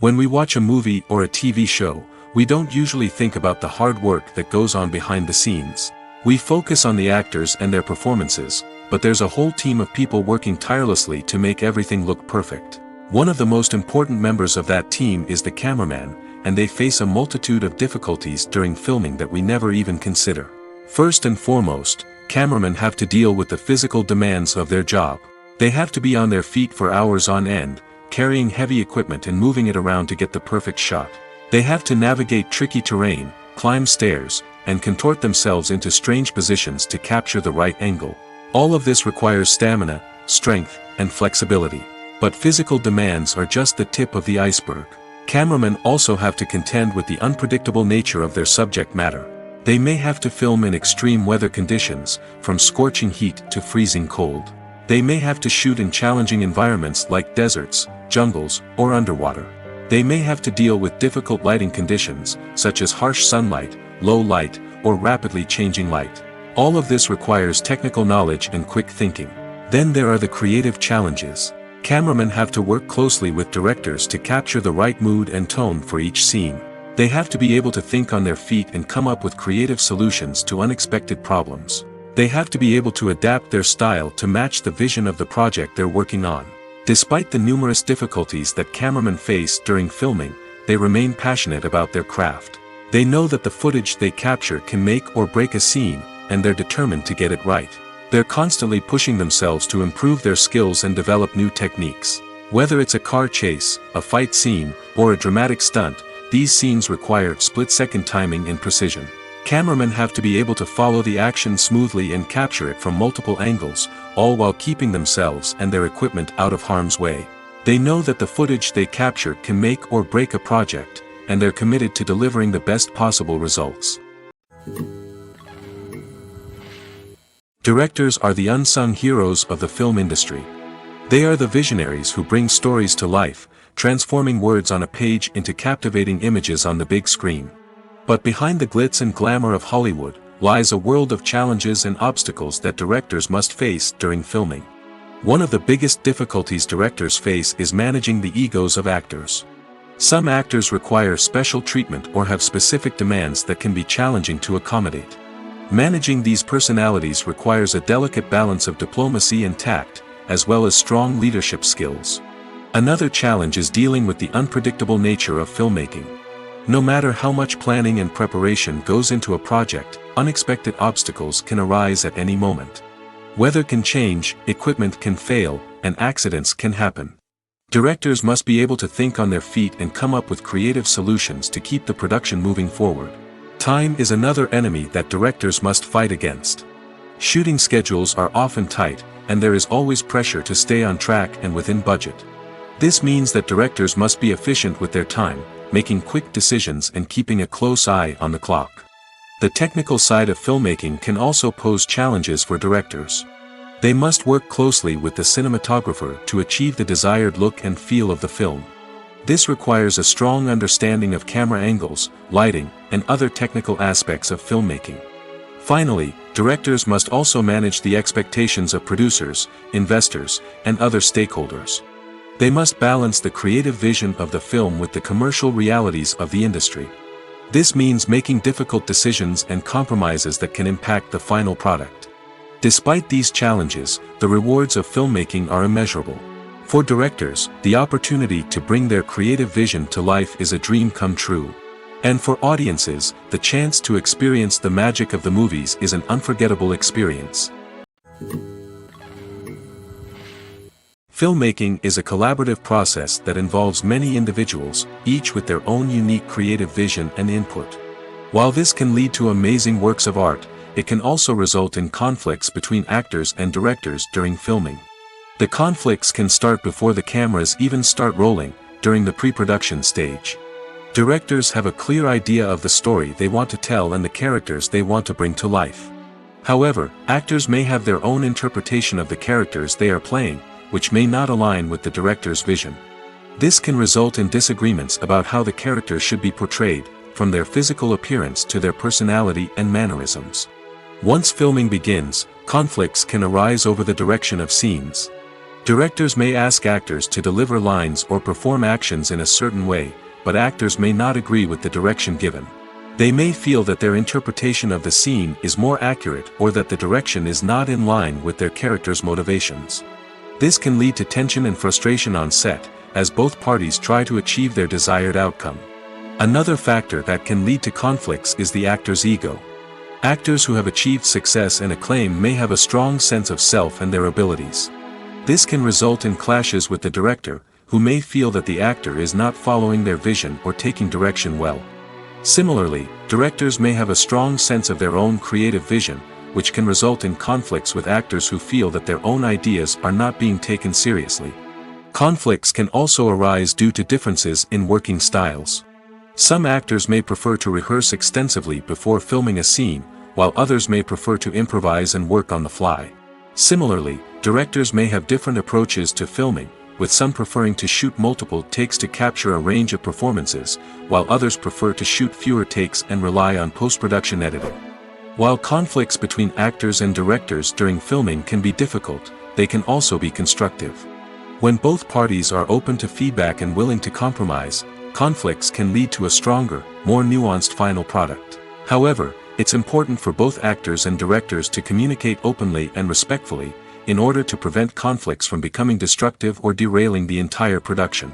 When we watch a movie or a TV show, we don't usually think about the hard work that goes on behind the scenes. We focus on the actors and their performances, but there's a whole team of people working tirelessly to make everything look perfect. One of the most important members of that team is the cameraman, and they face a multitude of difficulties during filming that we never even consider. First and foremost, cameramen have to deal with the physical demands of their job. They have to be on their feet for hours on end, carrying heavy equipment and moving it around to get the perfect shot. They have to navigate tricky terrain, climb stairs, and contort themselves into strange positions to capture the right angle. All of this requires stamina, strength, and flexibility. But physical demands are just the tip of the iceberg. Cameramen also have to contend with the unpredictable nature of their subject matter. They may have to film in extreme weather conditions, from scorching heat to freezing cold. They may have to shoot in challenging environments like deserts, jungles, or underwater. They may have to deal with difficult lighting conditions, such as harsh sunlight, low light, or rapidly changing light. All of this requires technical knowledge and quick thinking. Then there are the creative challenges. Cameramen have to work closely with directors to capture the right mood and tone for each scene. They have to be able to think on their feet and come up with creative solutions to unexpected problems. They have to be able to adapt their style to match the vision of the project they're working on. Despite the numerous difficulties that cameramen face during filming, they remain passionate about their craft. They know that the footage they capture can make or break a scene, and they're determined to get it right. They're constantly pushing themselves to improve their skills and develop new techniques. Whether it's a car chase, a fight scene, or a dramatic stunt, these scenes require split-second timing and precision. Cameramen have to be able to follow the action smoothly and capture it from multiple angles, all while keeping themselves and their equipment out of harm's way. They know that the footage they capture can make or break a project, and they're committed to delivering the best possible results. Directors are the unsung heroes of the film industry. They are the visionaries who bring stories to life, transforming words on a page into captivating images on the big screen. But behind the glitz and glamour of Hollywood lies a world of challenges and obstacles that directors must face during filming. One of the biggest difficulties directors face is managing the egos of actors. Some actors require special treatment or have specific demands that can be challenging to accommodate. Managing these personalities requires a delicate balance of diplomacy and tact, as well as strong leadership skills. Another challenge is dealing with the unpredictable nature of filmmaking. No matter how much planning and preparation goes into a project, unexpected obstacles can arise at any moment. Weather can change, equipment can fail, and accidents can happen. Directors must be able to think on their feet and come up with creative solutions to keep the production moving forward. Time is another enemy that directors must fight against. Shooting schedules are often tight, and there is always pressure to stay on track and within budget. This means that directors must be efficient with their time, making quick decisions and keeping a close eye on the clock. The technical side of filmmaking can also pose challenges for directors. They must work closely with the cinematographer to achieve the desired look and feel of the film. This requires a strong understanding of camera angles, lighting, and other technical aspects of filmmaking. Finally, directors must also manage the expectations of producers, investors, and other stakeholders. They must balance the creative vision of the film with the commercial realities of the industry. This means making difficult decisions and compromises that can impact the final product. Despite these challenges, the rewards of filmmaking are immeasurable. For directors, the opportunity to bring their creative vision to life is a dream come true. And for audiences, the chance to experience the magic of the movies is an unforgettable experience. Filmmaking is a collaborative process that involves many individuals, each with their own unique creative vision and input. While this can lead to amazing works of art, it can also result in conflicts between actors and directors during filming. The conflicts can start before the cameras even start rolling, during the pre-production stage. Directors have a clear idea of the story they want to tell and the characters they want to bring to life. However, actors may have their own interpretation of the characters they are playing, which may not align with the director's vision. This can result in disagreements about how the characters should be portrayed, from their physical appearance to their personality and mannerisms. Once filming begins, conflicts can arise over the direction of scenes. Directors may ask actors to deliver lines or perform actions in a certain way, but actors may not agree with the direction given. They may feel that their interpretation of the scene is more accurate or that the direction is not in line with their character's motivations. This can lead to tension and frustration on set, as both parties try to achieve their desired outcome. Another factor that can lead to conflicts is the actor's ego. Actors who have achieved success and acclaim may have a strong sense of self and their abilities. This can result in clashes with the director, who may feel that the actor is not following their vision or taking direction well. Similarly, directors may have a strong sense of their own creative vision, which can result in conflicts with actors who feel that their own ideas are not being taken seriously. Conflicts can also arise due to differences in working styles. Some actors may prefer to rehearse extensively before filming a scene, while others may prefer to improvise and work on the fly. Similarly, directors may have different approaches to filming, with some preferring to shoot multiple takes to capture a range of performances, while others prefer to shoot fewer takes and rely on post-production editing. While conflicts between actors and directors during filming can be difficult, they can also be constructive. When both parties are open to feedback and willing to compromise, conflicts can lead to a stronger, more nuanced final product. However, it's important for both actors and directors to communicate openly and respectfully, in order to prevent conflicts from becoming destructive or derailing the entire production.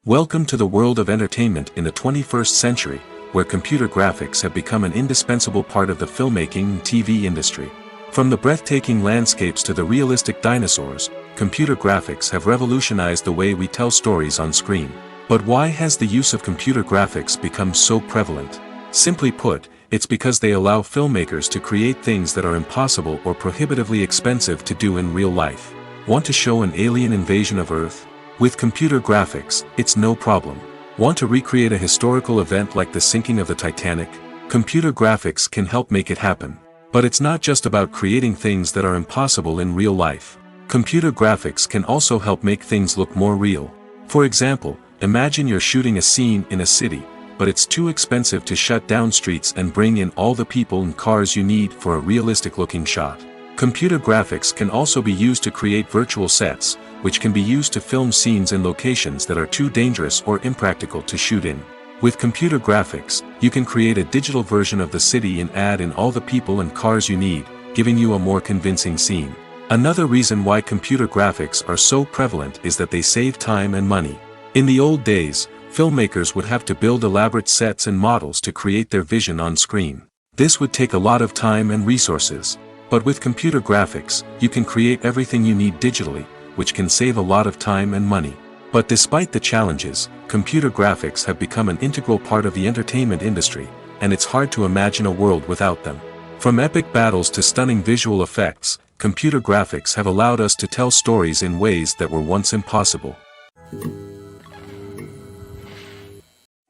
Welcome to the world of entertainment in the 21st century, where computer graphics have become an indispensable part of the filmmaking and TV industry. From the breathtaking landscapes to the realistic dinosaurs, computer graphics have revolutionized the way we tell stories on screen. But why has the use of computer graphics become so prevalent? Simply put, it's because they allow filmmakers to create things that are impossible or prohibitively expensive to do in real life. Want to show an alien invasion of Earth? With computer graphics, it's no problem. Want to recreate a historical event like the sinking of the Titanic? Computer graphics can help make it happen. But it's not just about creating things that are impossible in real life. Computer graphics can also help make things look more real. For example, imagine you're shooting a scene in a city, but it's too expensive to shut down streets and bring in all the people and cars you need for a realistic-looking shot. Computer graphics can also be used to create virtual sets, which can be used to film scenes in locations that are too dangerous or impractical to shoot in. With computer graphics, you can create a digital version of the city and add in all the people and cars you need, giving you a more convincing scene. Another reason why computer graphics are so prevalent is that they save time and money. In the old days, filmmakers would have to build elaborate sets and models to create their vision on screen. This would take a lot of time and resources. But with computer graphics, you can create everything you need digitally, which can save a lot of time and money. But despite the challenges, computer graphics have become an integral part of the entertainment industry, and it's hard to imagine a world without them. From epic battles to stunning visual effects, computer graphics have allowed us to tell stories in ways that were once impossible.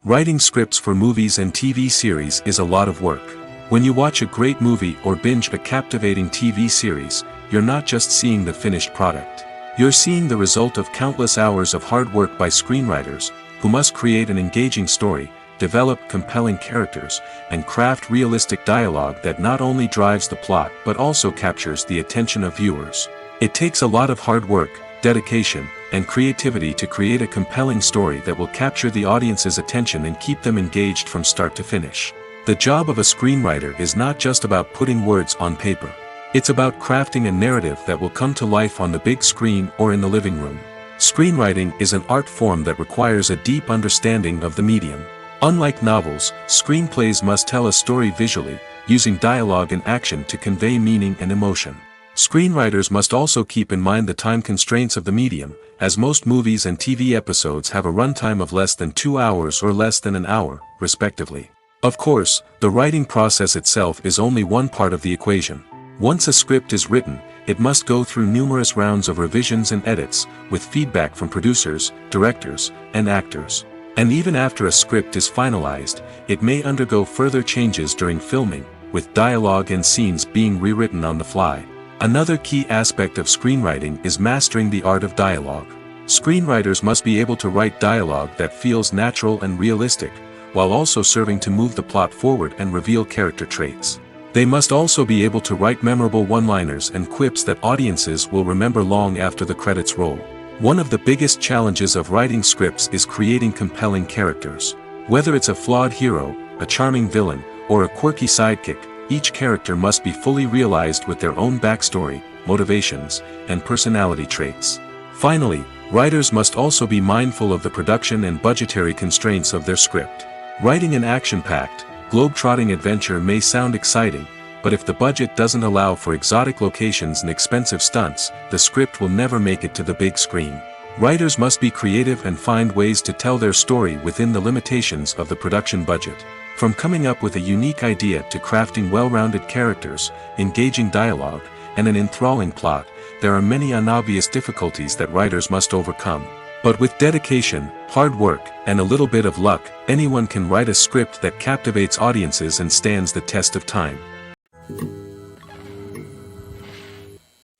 Writing scripts for movies and TV series is a lot of work. When you watch a great movie or binge a captivating TV series, you're not just seeing the finished product. You're seeing the result of countless hours of hard work by screenwriters, who must create an engaging story, develop compelling characters, and craft realistic dialogue that not only drives the plot but also captures the attention of viewers. It takes a lot of hard work, dedication, and creativity to create a compelling story that will capture the audience's attention and keep them engaged from start to finish. The job of a screenwriter is not just about putting words on paper. It's about crafting a narrative that will come to life on the big screen or in the living room. Screenwriting is an art form that requires a deep understanding of the medium. Unlike novels, screenplays must tell a story visually, using dialogue and action to convey meaning and emotion. Screenwriters must also keep in mind the time constraints of the medium, as most movies and TV episodes have a runtime of less than 2 hours or less than an hour, respectively. Of course, the writing process itself is only one part of the equation. Once a script is written, it must go through numerous rounds of revisions and edits, with feedback from producers, directors, and actors. And even after a script is finalized, it may undergo further changes during filming, with dialogue and scenes being rewritten on the fly. Another key aspect of screenwriting is mastering the art of dialogue. Screenwriters must be able to write dialogue that feels natural and realistic, while also serving to move the plot forward and reveal character traits. They must also be able to write memorable one-liners and quips that audiences will remember long after the credits roll. One of the biggest challenges of writing scripts is creating compelling characters. Whether it's a flawed hero, a charming villain, or a quirky sidekick, each character must be fully realized with their own backstory, motivations, and personality traits. Finally, writers must also be mindful of the production and budgetary constraints of their script. Writing an action-packed, globe-trotting adventure may sound exciting, but if the budget doesn't allow for exotic locations and expensive stunts, the script will never make it to the big screen. Writers must be creative and find ways to tell their story within the limitations of the production budget. From coming up with a unique idea to crafting well-rounded characters, engaging dialogue, and an enthralling plot, there are many unobvious difficulties that writers must overcome. But with dedication, hard work, and a little bit of luck, anyone can write a script that captivates audiences and stands the test of time.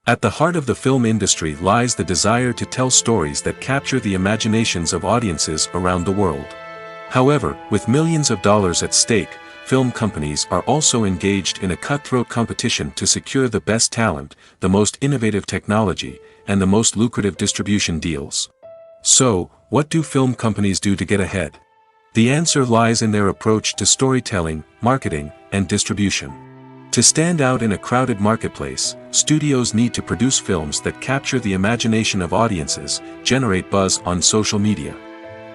At the heart of the film industry lies the desire to tell stories that capture the imaginations of audiences around the world. However, with millions of dollars at stake, film companies are also engaged in a cutthroat competition to secure the best talent, the most innovative technology, and the most lucrative distribution deals. So, what do film companies do to get ahead? The answer lies in their approach to storytelling, marketing, and distribution. To stand out in a crowded marketplace, studios need to produce films that capture the imagination of audiences, generate buzz on social media.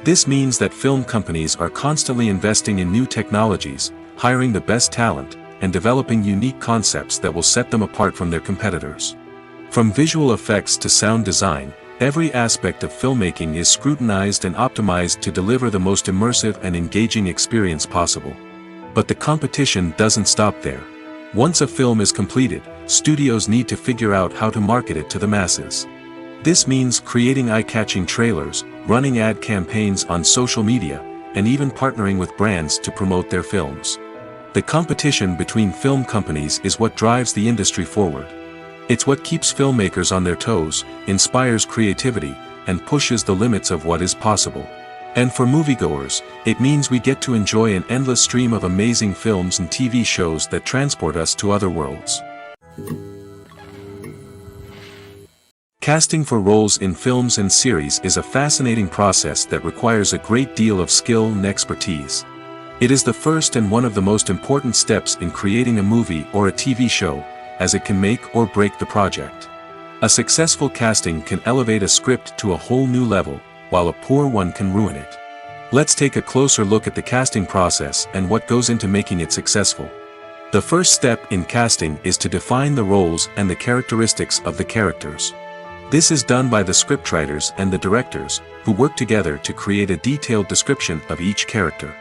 This means that film companies are constantly investing in new technologies, hiring the best talent, and developing unique concepts that will set them apart from their competitors. From visual effects to sound design, every aspect of filmmaking is scrutinized and optimized to deliver the most immersive and engaging experience possible. But the competition doesn't stop there. Once a film is completed, studios need to figure out how to market it to the masses. This means creating eye-catching trailers, running ad campaigns on social media, and even partnering with brands to promote their films. The competition between film companies is what drives the industry forward. It's what keeps filmmakers on their toes, inspires creativity, and pushes the limits of what is possible. And for moviegoers, it means we get to enjoy an endless stream of amazing films and TV shows that transport us to other worlds. Casting for roles in films and series is a fascinating process that requires a great deal of skill and expertise. It is the first and one of the most important steps in creating a movie or a TV show, as it can make or break the project. A successful casting can elevate a script to a whole new level, while a poor one can ruin it. Let's take a closer look at the casting process and what goes into making it successful. The first step in casting is to define the roles and the characteristics of the characters. This is done by the scriptwriters and the directors, who work together to create a detailed description of each character.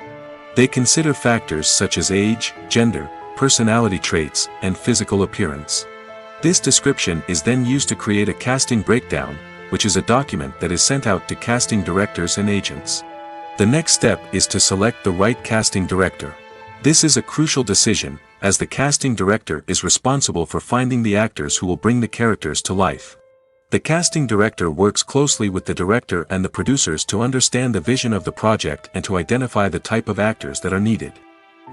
They consider factors such as age, gender, personality traits, and physical appearance. This description is then used to create a casting breakdown, which is a document that is sent out to casting directors and agents. The next step is to select the right casting director. This is a crucial decision, as the casting director is responsible for finding the actors who will bring the characters to life. The casting director works closely with the director and the producers to understand the vision of the project and to identify the type of actors that are needed.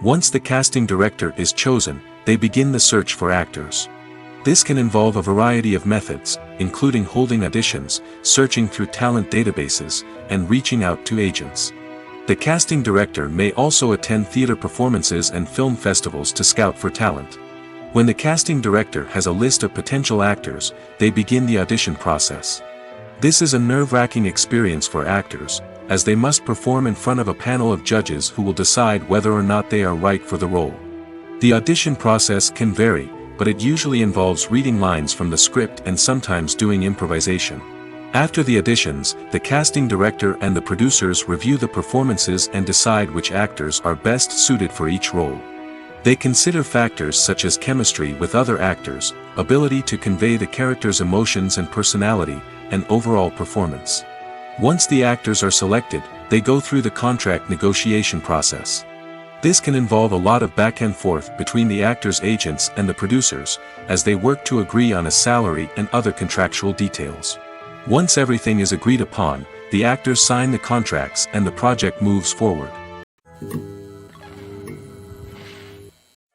Once the casting director is chosen, they begin the search for actors. This can involve a variety of methods, including holding auditions, searching through talent databases, and reaching out to agents. The casting director may also attend theater performances and film festivals to scout for talent. When the casting director has a list of potential actors, they begin the audition process. This is a nerve-wracking experience for actors, as they must perform in front of a panel of judges who will decide whether or not they are right for the role. The audition process can vary, but it usually involves reading lines from the script and sometimes doing improvisation. After the auditions, the casting director and the producers review the performances and decide which actors are best suited for each role. They consider factors such as chemistry with other actors, ability to convey the character's emotions and personality, and overall performance. Once the actors are selected, they go through the contract negotiation process. This can involve a lot of back and forth between the actors' agents and the producers, as they work to agree on a salary and other contractual details. Once everything is agreed upon, the actors sign the contracts and the project moves forward.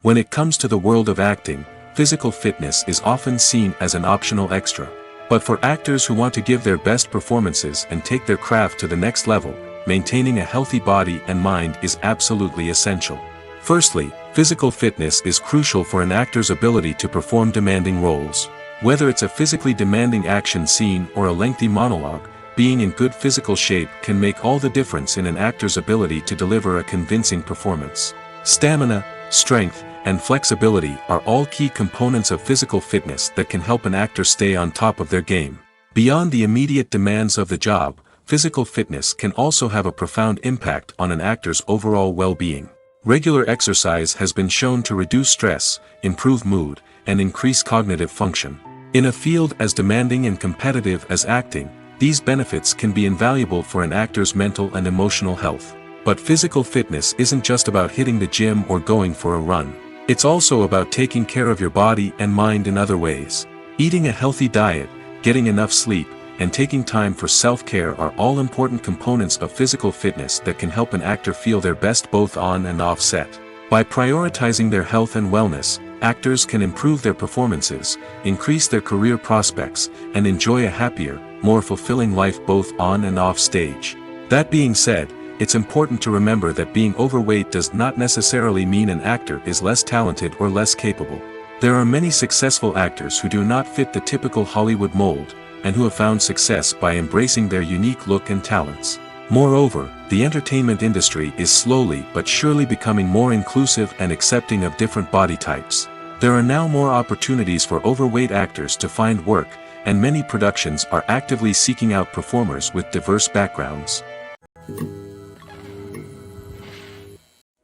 When it comes to the world of acting, physical fitness is often seen as an optional extra. But for actors who want to give their best performances and take their craft to the next level, maintaining a healthy body and mind is absolutely essential. Firstly, physical fitness is crucial for an actor's ability to perform demanding roles. Whether it's a physically demanding action scene or a lengthy monologue, being in good physical shape can make all the difference in an actor's ability to deliver a convincing performance. Stamina, strength, and flexibility are all key components of physical fitness that can help an actor stay on top of their game. Beyond the immediate demands of the job, physical fitness can also have a profound impact on an actor's overall well-being. Regular exercise has been shown to reduce stress, improve mood, and increase cognitive function. In a field as demanding and competitive as acting, these benefits can be invaluable for an actor's mental and emotional health. But physical fitness isn't just about hitting the gym or going for a run. It's also about taking care of your body and mind in other ways. Eating a healthy diet, getting enough sleep, and taking time for self-care are all important components of physical fitness that can help an actor feel their best both on and off set. By prioritizing their health and wellness, actors can improve their performances, increase their career prospects, and enjoy a happier, more fulfilling life both on and off stage. That being said, it's important to remember that being overweight does not necessarily mean an actor is less talented or less capable. There are many successful actors who do not fit the typical Hollywood mold, and who have found success by embracing their unique look and talents. Moreover, the entertainment industry is slowly but surely becoming more inclusive and accepting of different body types. There are now more opportunities for overweight actors to find work, and many productions are actively seeking out performers with diverse backgrounds.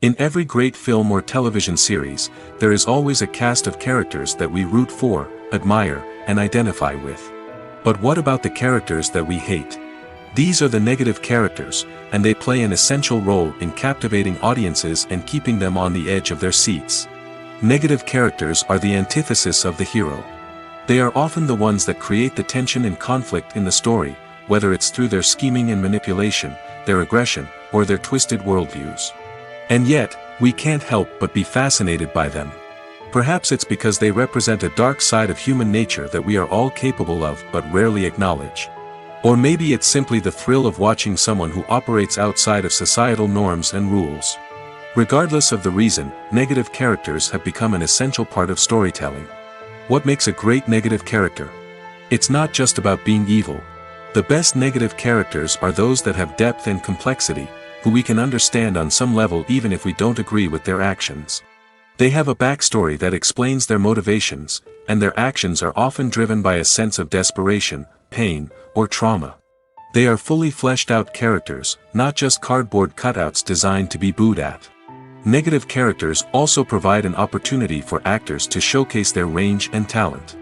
In every great film or television series, there is always a cast of characters that we root for, admire, and identify with. But what about the characters that we hate? These are the negative characters, and they play an essential role in captivating audiences and keeping them on the edge of their seats. Negative characters are the antithesis of the hero. They are often the ones that create the tension and conflict in the story, whether it's through their scheming and manipulation, their aggression, or their twisted worldviews. And yet, we can't help but be fascinated by them. Perhaps it's because they represent a dark side of human nature that we are all capable of but rarely acknowledge. Or maybe it's simply the thrill of watching someone who operates outside of societal norms and rules. Regardless of the reason, negative characters have become an essential part of storytelling. What makes a great negative character? It's not just about being evil. The best negative characters are those that have depth and complexity, who we can understand on some level even if we don't agree with their actions. They have a backstory that explains their motivations, and their actions are often driven by a sense of desperation, pain, or trauma. They are fully fleshed out characters, not just cardboard cutouts designed to be booed at. Negative characters also provide an opportunity for actors to showcase their range and talent.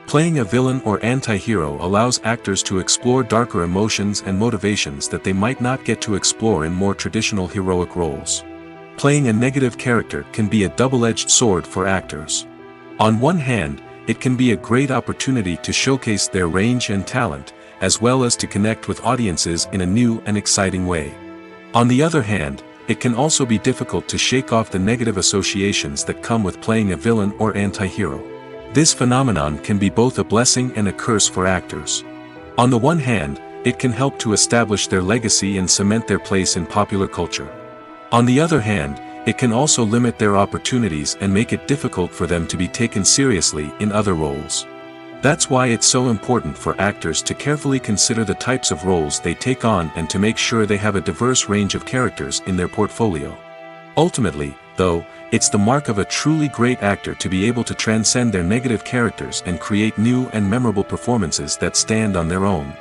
Playing a villain or anti-hero allows actors to explore darker emotions and motivations that they might not get to explore in more traditional heroic roles. Playing a negative character can be a double-edged sword for actors. On one hand, it can be a great opportunity to showcase their range and talent, as well as to connect with audiences in a new and exciting way. On the other hand, it can also be difficult to shake off the negative associations that come with playing a villain or anti-hero. This phenomenon can be both a blessing and a curse for actors. On the one hand, it can help to establish their legacy and cement their place in popular culture. On the other hand, it can also limit their opportunities and make it difficult for them to be taken seriously in other roles. That's why it's so important for actors to carefully consider the types of roles they take on and to make sure they have a diverse range of characters in their portfolio. Ultimately, though, it's the mark of a truly great actor to be able to transcend their negative characters and create new and memorable performances that stand on their own.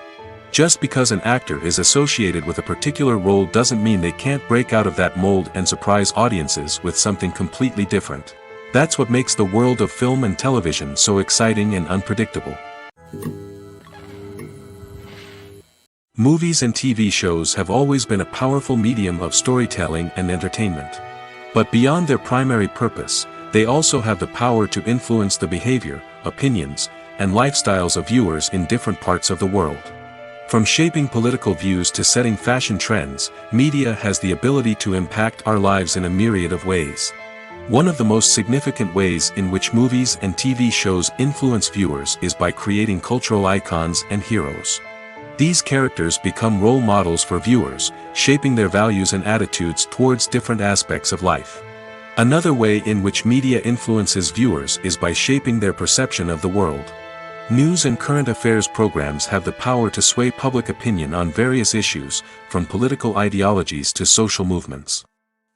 Just because an actor is associated with a particular role doesn't mean they can't break out of that mold and surprise audiences with something completely different. That's what makes the world of film and television so exciting and unpredictable. Movies and TV shows have always been a powerful medium of storytelling and entertainment. But beyond their primary purpose, they also have the power to influence the behavior, opinions, and lifestyles of viewers in different parts of the world. From shaping political views to setting fashion trends, media has the ability to impact our lives in a myriad of ways. One of the most significant ways in which movies and TV shows influence viewers is by creating cultural icons and heroes. These characters become role models for viewers, shaping their values and attitudes towards different aspects of life. Another way in which media influences viewers is by shaping their perception of the world. News and current affairs programs have the power to sway public opinion on various issues, from political ideologies to social movements.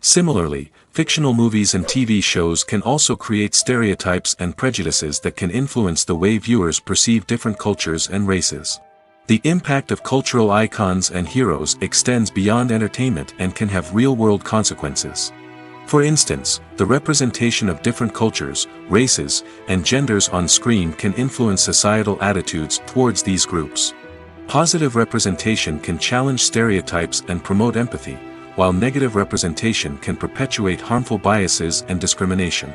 Similarly, fictional movies and TV shows can also create stereotypes and prejudices that can influence the way viewers perceive different cultures and races. The impact of cultural icons and heroes extends beyond entertainment and can have real-world consequences. For instance, the representation of different cultures, races, and genders on screen can influence societal attitudes towards these groups. Positive representation can challenge stereotypes and promote empathy, while negative representation can perpetuate harmful biases and discrimination.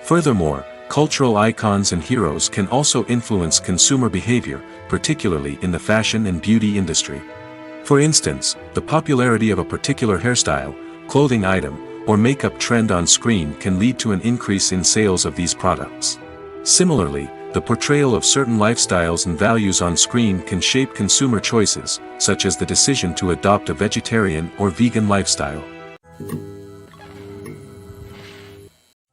Furthermore, cultural icons and heroes can also influence consumer behavior, particularly in the fashion and beauty industry. For instance, the popularity of a particular hairstyle, clothing item, or makeup trend on screen can lead to an increase in sales of these products. Similarly, the portrayal of certain lifestyles and values on screen can shape consumer choices, such as the decision to adopt a vegetarian or vegan lifestyle.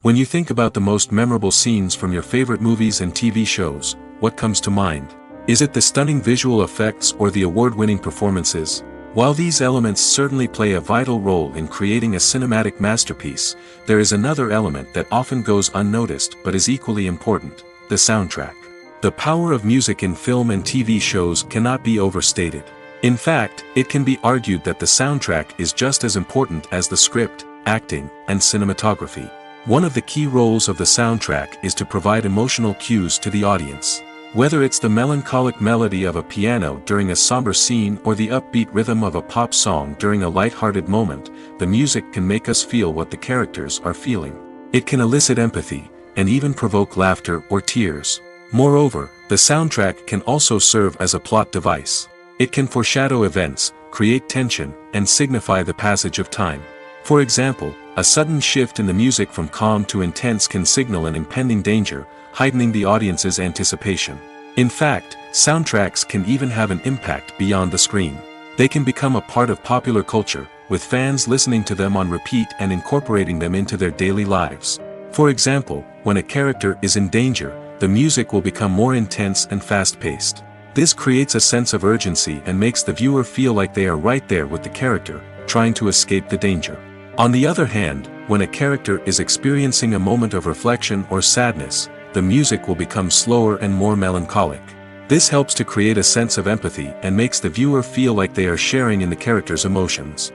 When you think about the most memorable scenes from your favorite movies and TV shows, what comes to mind? Is it the stunning visual effects or the award-winning performances? While these elements certainly play a vital role in creating a cinematic masterpiece, there is another element that often goes unnoticed but is equally important: the soundtrack. The power of music in film and TV shows cannot be overstated. In fact, it can be argued that the soundtrack is just as important as the script, acting, and cinematography. One of the key roles of the soundtrack is to provide emotional cues to the audience. Whether it's the melancholic melody of a piano during a somber scene or the upbeat rhythm of a pop song during a light-hearted moment, the music can make us feel what the characters are feeling. It can elicit empathy, and even provoke laughter or tears. Moreover, the soundtrack can also serve as a plot device. It can foreshadow events, create tension, and signify the passage of time. For example, a sudden shift in the music from calm to intense can signal an impending danger, heightening the audience's anticipation. In fact, soundtracks can even have an impact beyond the screen. They can become a part of popular culture, with fans listening to them on repeat and incorporating them into their daily lives. For example, when a character is in danger, the music will become more intense and fast-paced. This creates a sense of urgency and makes the viewer feel like they are right there with the character, trying to escape the danger. On the other hand, when a character is experiencing a moment of reflection or sadness, the music will become slower and more melancholic. This helps to create a sense of empathy and makes the viewer feel like they are sharing in the character's emotions.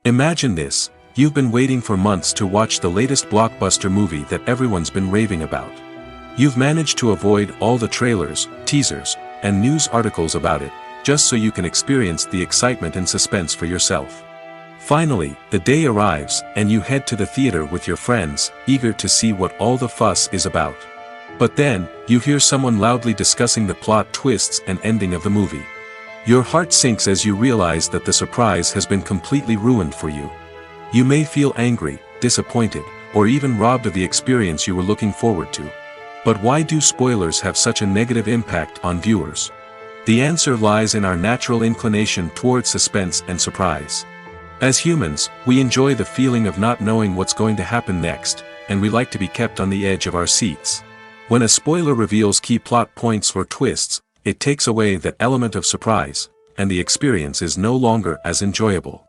Imagine this: you've been waiting for months to watch the latest blockbuster movie that everyone's been raving about. You've managed to avoid all the trailers, teasers, and news articles about it, just so you can experience the excitement and suspense for yourself. Finally, the day arrives, and you head to the theater with your friends, eager to see what all the fuss is about. But then, you hear someone loudly discussing the plot twists and ending of the movie. Your heart sinks as you realize that the surprise has been completely ruined for you. You may feel angry, disappointed, or even robbed of the experience you were looking forward to. But why do spoilers have such a negative impact on viewers? The answer lies in our natural inclination toward suspense and surprise. As humans, we enjoy the feeling of not knowing what's going to happen next, and we like to be kept on the edge of our seats. When a spoiler reveals key plot points or twists, it takes away that element of surprise, and the experience is no longer as enjoyable.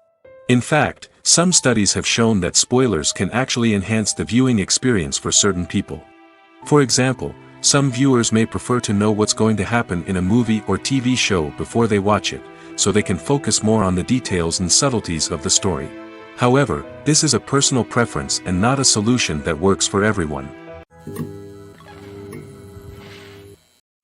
In fact, some studies have shown that spoilers can actually enhance the viewing experience for certain people. For example, some viewers may prefer to know what's going to happen in a movie or TV show before they watch it, so they can focus more on the details and subtleties of the story. However, this is a personal preference and not a solution that works for everyone.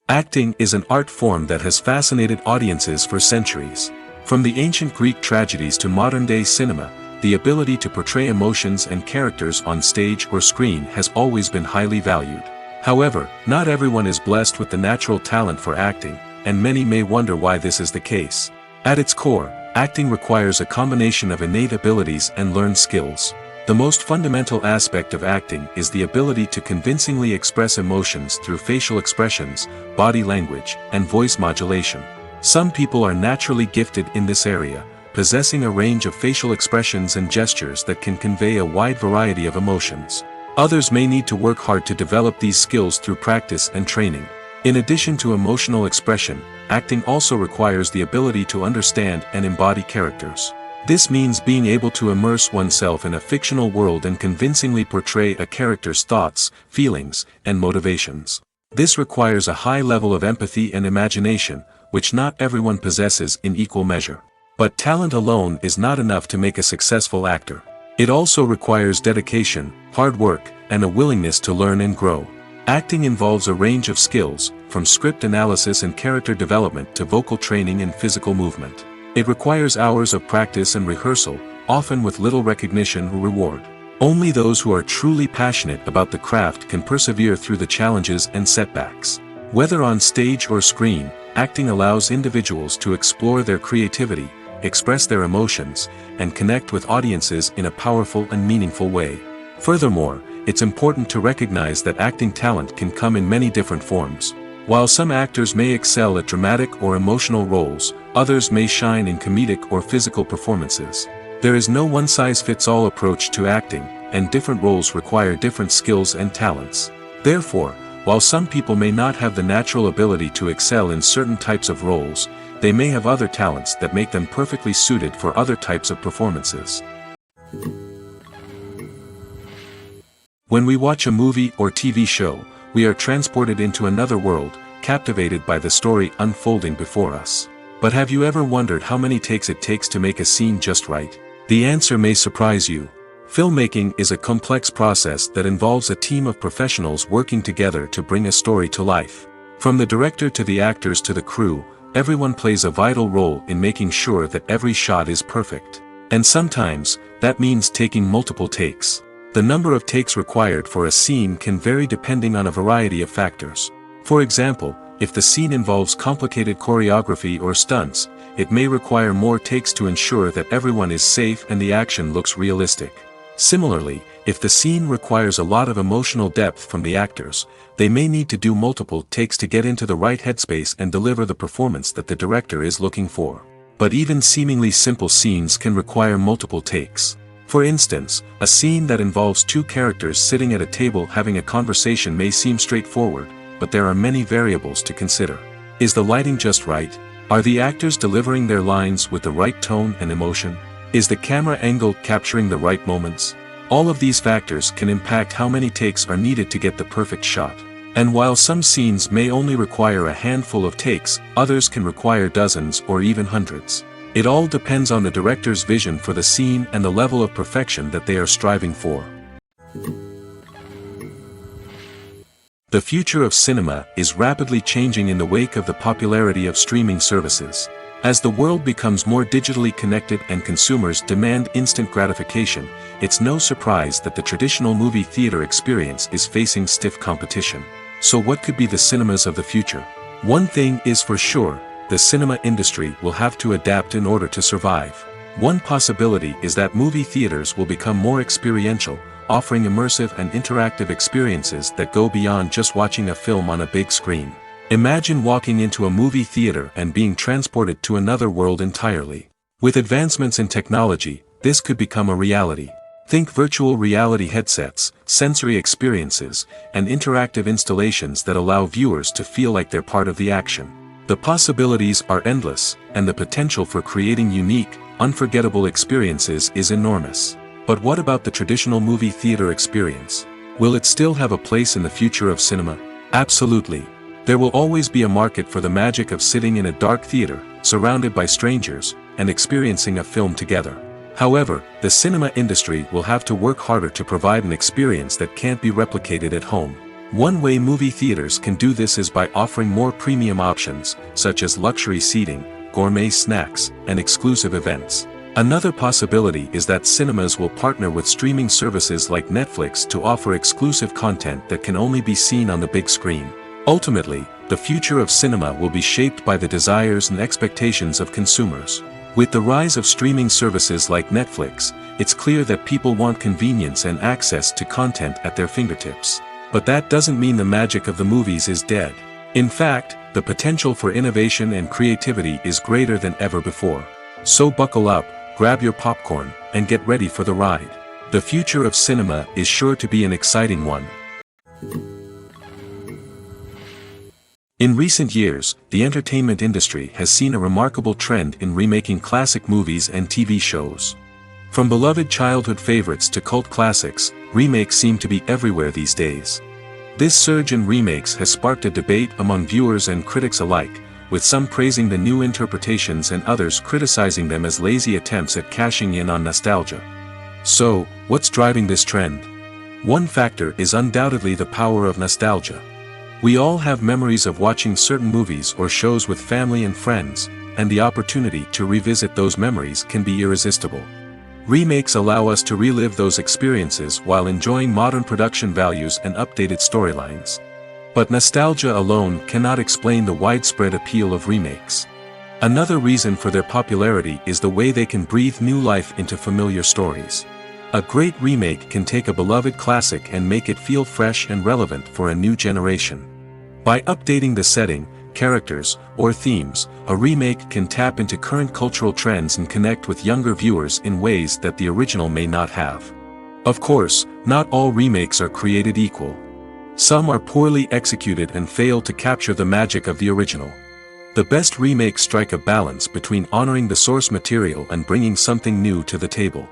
Acting is an art form that has fascinated audiences for centuries. From the ancient Greek tragedies to modern-day cinema, the ability to portray emotions and characters on stage or screen has always been highly valued. However, not everyone is blessed with the natural talent for acting, and many may wonder why this is the case. At its core, acting requires a combination of innate abilities and learned skills. The most fundamental aspect of acting is the ability to convincingly express emotions through facial expressions, body language, and voice modulation. Some people are naturally gifted in this area, possessing a range of facial expressions and gestures that can convey a wide variety of emotions. Others may need to work hard to develop these skills through practice and training. In addition to emotional expression, acting also requires the ability to understand and embody characters. This means being able to immerse oneself in a fictional world and convincingly portray a character's thoughts, feelings, and motivations. This requires a high level of empathy and imagination, which not everyone possesses in equal measure. But talent alone is not enough to make a successful actor. It also requires dedication, hard work, and a willingness to learn and grow. Acting involves a range of skills, from script analysis and character development to vocal training and physical movement. It requires hours of practice and rehearsal, often with little recognition or reward. Only those who are truly passionate about the craft can persevere through the challenges and setbacks. Whether on stage or screen, acting allows individuals to explore their creativity, express their emotions, and connect with audiences in a powerful and meaningful way. Furthermore, it's important to recognize that acting talent can come in many different forms. While some actors may excel at dramatic or emotional roles, others may shine in comedic or physical performances. There is no one-size-fits-all approach to acting, and different roles require different skills and talents. Therefore, while some people may not have the natural ability to excel in certain types of roles, they may have other talents that make them perfectly suited for other types of performances. When we watch a movie or TV show, we are transported into another world, captivated by the story unfolding before us. But have you ever wondered how many takes it takes to make a scene just right? The answer may surprise you. Filmmaking is a complex process that involves a team of professionals working together to bring a story to life. From the director to the actors to the crew, everyone plays a vital role in making sure that every shot is perfect. And sometimes, that means taking multiple takes. The number of takes required for a scene can vary depending on a variety of factors. For example, If the scene involves complicated choreography or stunts, it may require more takes to ensure that everyone is safe and the action looks realistic. Similarly, if the scene requires a lot of emotional depth from the actors, they may need to do multiple takes to get into the right headspace and deliver the performance that the director is looking for. But even seemingly simple scenes can require multiple takes. For instance, a scene that involves two characters sitting at a table having a conversation may seem straightforward, but there are many variables to consider. Is the lighting just right? Are the actors delivering their lines with the right tone and emotion? Is the camera angle capturing the right moments? All of these factors can impact how many takes are needed to get the perfect shot. And while some scenes may only require a handful of takes, others can require dozens or even hundreds. It all depends on the director's vision for the scene and the level of perfection that they are striving for. The future of cinema is rapidly changing in the wake of the popularity of streaming services. As the world becomes more digitally connected and consumers demand instant gratification, it's no surprise that the traditional movie theater experience is facing stiff competition. So what could be the cinemas of the future? One thing is for sure, the cinema industry will have to adapt in order to survive. One possibility is that movie theaters will become more experiential, offering immersive and interactive experiences that go beyond just watching a film on a big screen. Imagine walking into a movie theater and being transported to another world entirely. With advancements in technology, this could become a reality. Think virtual reality headsets, sensory experiences, and interactive installations that allow viewers to feel like they're part of the action. The possibilities are endless, and the potential for creating unique, unforgettable experiences is enormous. But what about the traditional movie theater experience? Will it still have a place in the future of cinema? Absolutely. There will always be a market for the magic of sitting in a dark theater, surrounded by strangers, and experiencing a film together. However, the cinema industry will have to work harder to provide an experience that can't be replicated at home. One way movie theaters can do this is by offering more premium options, such as luxury seating, gourmet snacks, and exclusive events. Another possibility is that cinemas will partner with streaming services like Netflix to offer exclusive content that can only be seen on the big screen. Ultimately, the future of cinema will be shaped by the desires and expectations of consumers. With the rise of streaming services like Netflix, it's clear that people want convenience and access to content at their fingertips. But that doesn't mean the magic of the movies is dead. In fact, the potential for innovation and creativity is greater than ever before. So buckle up, grab your popcorn, and get ready for the ride. The future of cinema is sure to be an exciting one. In recent years, the entertainment industry has seen a remarkable trend in remaking classic movies and TV shows. From beloved childhood favorites to cult classics, remakes seem to be everywhere these days. This surge in remakes has sparked a debate among viewers and critics alike, with some praising the new interpretations and others criticizing them as lazy attempts at cashing in on nostalgia. So, what's driving this trend? One factor is undoubtedly the power of nostalgia. We all have memories of watching certain movies or shows with family and friends, and the opportunity to revisit those memories can be irresistible. Remakes allow us to relive those experiences while enjoying modern production values and updated storylines. But nostalgia alone cannot explain the widespread appeal of remakes. Another reason for their popularity is the way they can breathe new life into familiar stories. A great remake can take a beloved classic and make it feel fresh and relevant for a new generation. By updating the setting, characters, or themes, a remake can tap into current cultural trends and connect with younger viewers in ways that the original may not have. Of course, not all remakes are created equal. Some are poorly executed and fail to capture the magic of the original. The best remakes strike a balance between honoring the source material and bringing something new to the table.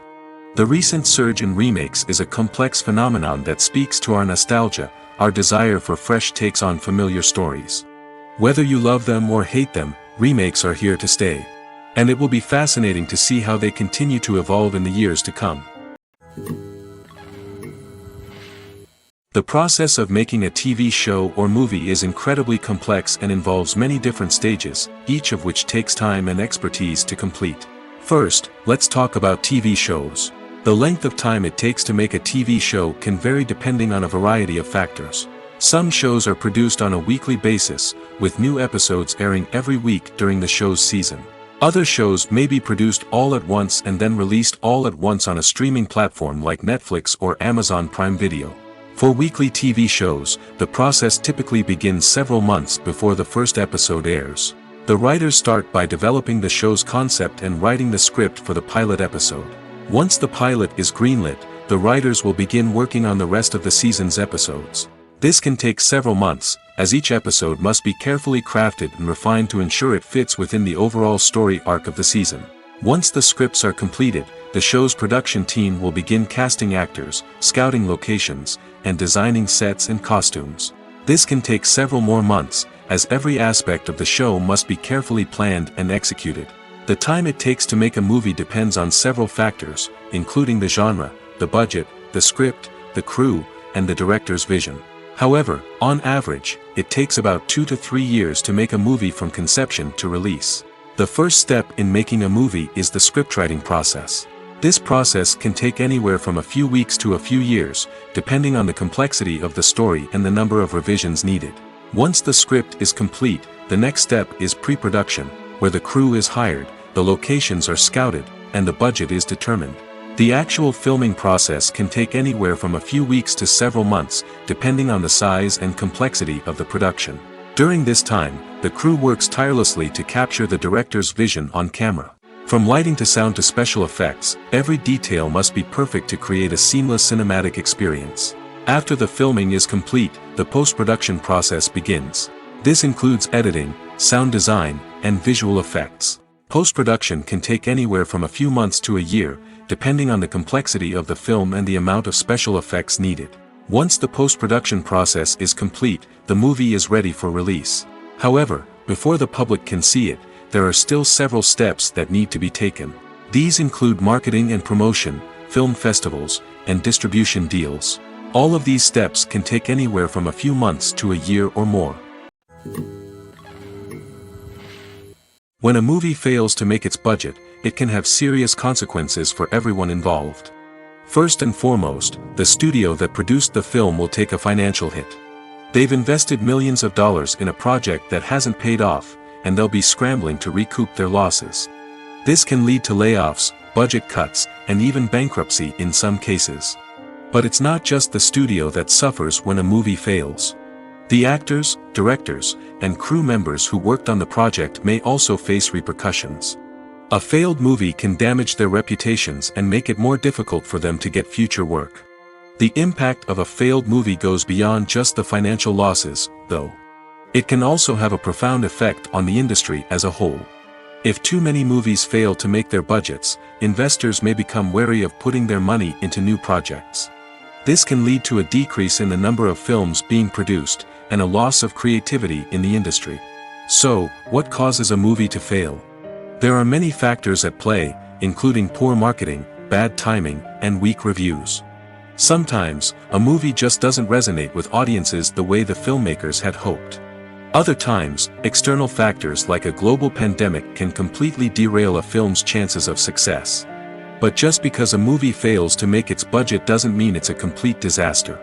The recent surge in remakes is a complex phenomenon that speaks to our nostalgia, our desire for fresh takes on familiar stories. Whether you love them or hate them, remakes are here to stay. And it will be fascinating to see how they continue to evolve in the years to come. The process of making a TV show or movie is incredibly complex and involves many different stages, each of which takes time and expertise to complete. First, let's talk about TV shows. The length of time it takes to make a TV show can vary depending on a variety of factors. Some shows are produced on a weekly basis, with new episodes airing every week during the show's season. Other shows may be produced all at once and then released all at once on a streaming platform like Netflix or Amazon Prime Video. For weekly TV shows, the process typically begins several months before the first episode airs. The writers start by developing the show's concept and writing the script for the pilot episode. Once the pilot is greenlit, the writers will begin working on the rest of the season's episodes. This can take several months, as each episode must be carefully crafted and refined to ensure it fits within the overall story arc of the season. Once the scripts are completed, the show's production team will begin casting actors, scouting locations, and designing sets and costumes. This can take several more months, as every aspect of the show must be carefully planned and executed. The time it takes to make a movie depends on several factors, including the genre, the budget, the script, the crew, and the director's vision. However, on average, it takes about 2 to 3 years to make a movie from conception to release. The first step in making a movie is the scriptwriting process. This process can take anywhere from a few weeks to a few years, depending on the complexity of the story and the number of revisions needed. Once the script is complete, the next step is pre-production, where the crew is hired, the locations are scouted, and the budget is determined. The actual filming process can take anywhere from a few weeks to several months, depending on the size and complexity of the production. During this time, the crew works tirelessly to capture the director's vision on camera. From lighting to sound to special effects, every detail must be perfect to create a seamless cinematic experience. After the filming is complete, the post-production process begins. This includes editing, sound design, and visual effects. Post-production can take anywhere from a few months to a year, depending on the complexity of the film and the amount of special effects needed. Once the post-production process is complete, the movie is ready for release. However, before the public can see it, there are still several steps that need to be taken. These include marketing and promotion, film festivals, and distribution deals. All of these steps can take anywhere from a few months to a year or more. When a movie fails to make its budget, it can have serious consequences for everyone involved. First and foremost, the studio that produced the film will take a financial hit. They've invested millions of dollars in a project that hasn't paid off, and they'll be scrambling to recoup their losses. This can lead to layoffs, budget cuts, and even bankruptcy in some cases. But it's not just the studio that suffers when a movie fails. The actors, directors, and crew members who worked on the project may also face repercussions. A failed movie can damage their reputations and make it more difficult for them to get future work. The impact of a failed movie goes beyond just the financial losses, though. It can also have a profound effect on the industry as a whole. If too many movies fail to make their budgets, investors may become wary of putting their money into new projects. This can lead to a decrease in the number of films being produced, and a loss of creativity in the industry. So, what causes a movie to fail? There are many factors at play, including poor marketing, bad timing, and weak reviews. Sometimes, a movie just doesn't resonate with audiences the way the filmmakers had hoped. Other times, external factors like a global pandemic can completely derail a film's chances of success. But just because a movie fails to make its budget doesn't mean it's a complete disaster.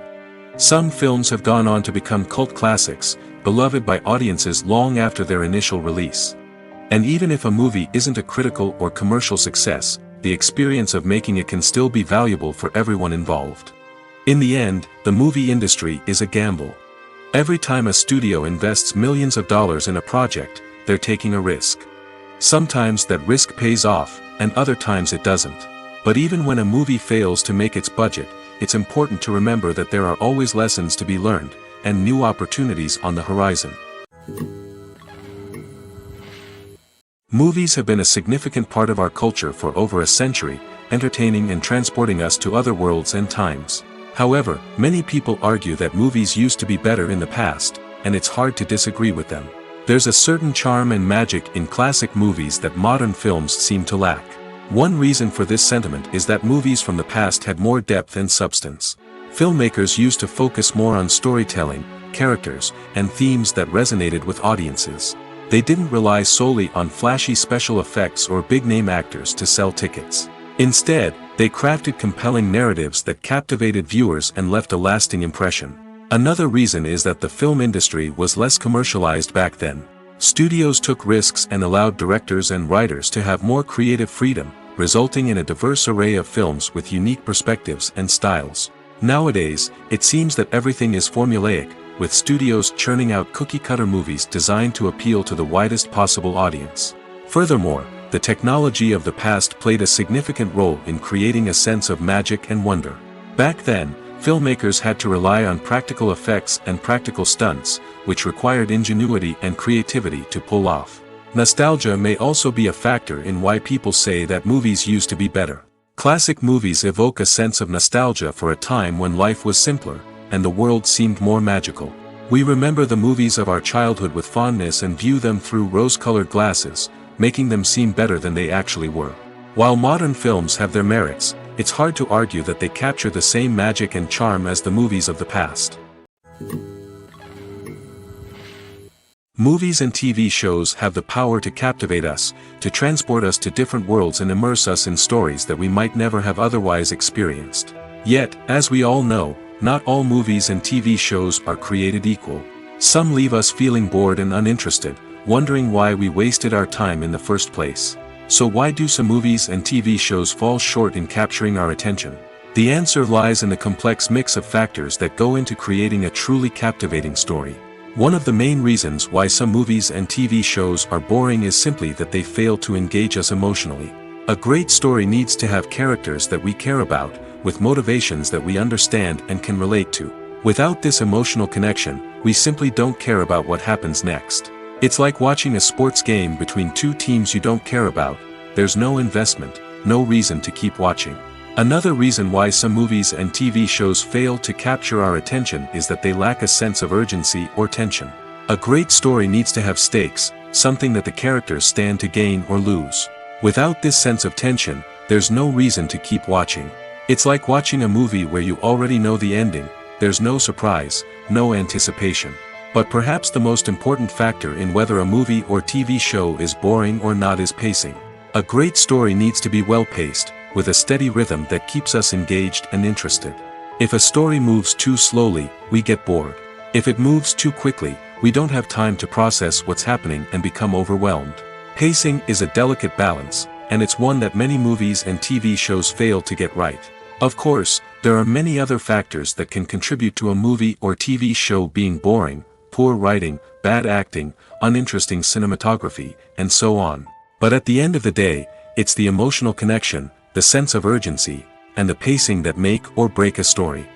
Some films have gone on to become cult classics, beloved by audiences long after their initial release. And even if a movie isn't a critical or commercial success, the experience of making it can still be valuable for everyone involved. In the end, the movie industry is a gamble. Every time a studio invests millions of dollars in a project, they're taking a risk. Sometimes that risk pays off, and other times it doesn't. But even when a movie fails to make its budget, it's important to remember that there are always lessons to be learned, and new opportunities on the horizon. Movies have been a significant part of our culture for over a century, entertaining and transporting us to other worlds and times. However, many people argue that movies used to be better in the past, and it's hard to disagree with them. There's a certain charm and magic in classic movies that modern films seem to lack. One reason for this sentiment is that movies from the past had more depth and substance. Filmmakers used to focus more on storytelling, characters, and themes that resonated with audiences. They didn't rely solely on flashy special effects or big-name actors to sell tickets. Instead, they crafted compelling narratives that captivated viewers and left a lasting impression. Another reason is that the film industry was less commercialized back then. Studios took risks and allowed directors and writers to have more creative freedom, resulting in a diverse array of films with unique perspectives and styles. Nowadays, it seems that everything is formulaic, with studios churning out cookie-cutter movies designed to appeal to the widest possible audience. Furthermore, the technology of the past played a significant role in creating a sense of magic and wonder. Back then, filmmakers had to rely on practical effects and practical stunts, which required ingenuity and creativity to pull off. Nostalgia may also be a factor in why people say that movies used to be better. Classic movies evoke a sense of nostalgia for a time when life was simpler, and the world seemed more magical. We remember the movies of our childhood with fondness and view them through rose-colored glasses, making them seem better than they actually were. While modern films have their merits, it's hard to argue that they capture the same magic and charm as the movies of the past. Movies and TV shows have the power to captivate us, to transport us to different worlds and immerse us in stories that we might never have otherwise experienced. Yet, as we all know, not all movies and TV shows are created equal. Some leave us feeling bored and uninterested, wondering why we wasted our time in the first place. So why do some movies and TV shows fall short in capturing our attention? The answer lies in the complex mix of factors that go into creating a truly captivating story. One of the main reasons why some movies and TV shows are boring is simply that they fail to engage us emotionally. A great story needs to have characters that we care about, with motivations that we understand and can relate to. Without this emotional connection, we simply don't care about what happens next. It's like watching a sports game between two teams you don't care about. There's no investment, no reason to keep watching. Another reason why some movies and TV shows fail to capture our attention is that they lack a sense of urgency or tension. A great story needs to have stakes, something that the characters stand to gain or lose. Without this sense of tension, there's no reason to keep watching. It's like watching a movie where you already know the ending. There's no surprise, no anticipation. But perhaps the most important factor in whether a movie or TV show is boring or not is pacing. A great story needs to be well-paced, with a steady rhythm that keeps us engaged and interested. If a story moves too slowly, we get bored. If it moves too quickly, we don't have time to process what's happening and become overwhelmed. Pacing is a delicate balance, and it's one that many movies and TV shows fail to get right. Of course, there are many other factors that can contribute to a movie or TV show being boring: poor writing, bad acting, uninteresting cinematography, and so on. But at the end of the day, it's the emotional connection, the sense of urgency, and the pacing that make or break a story.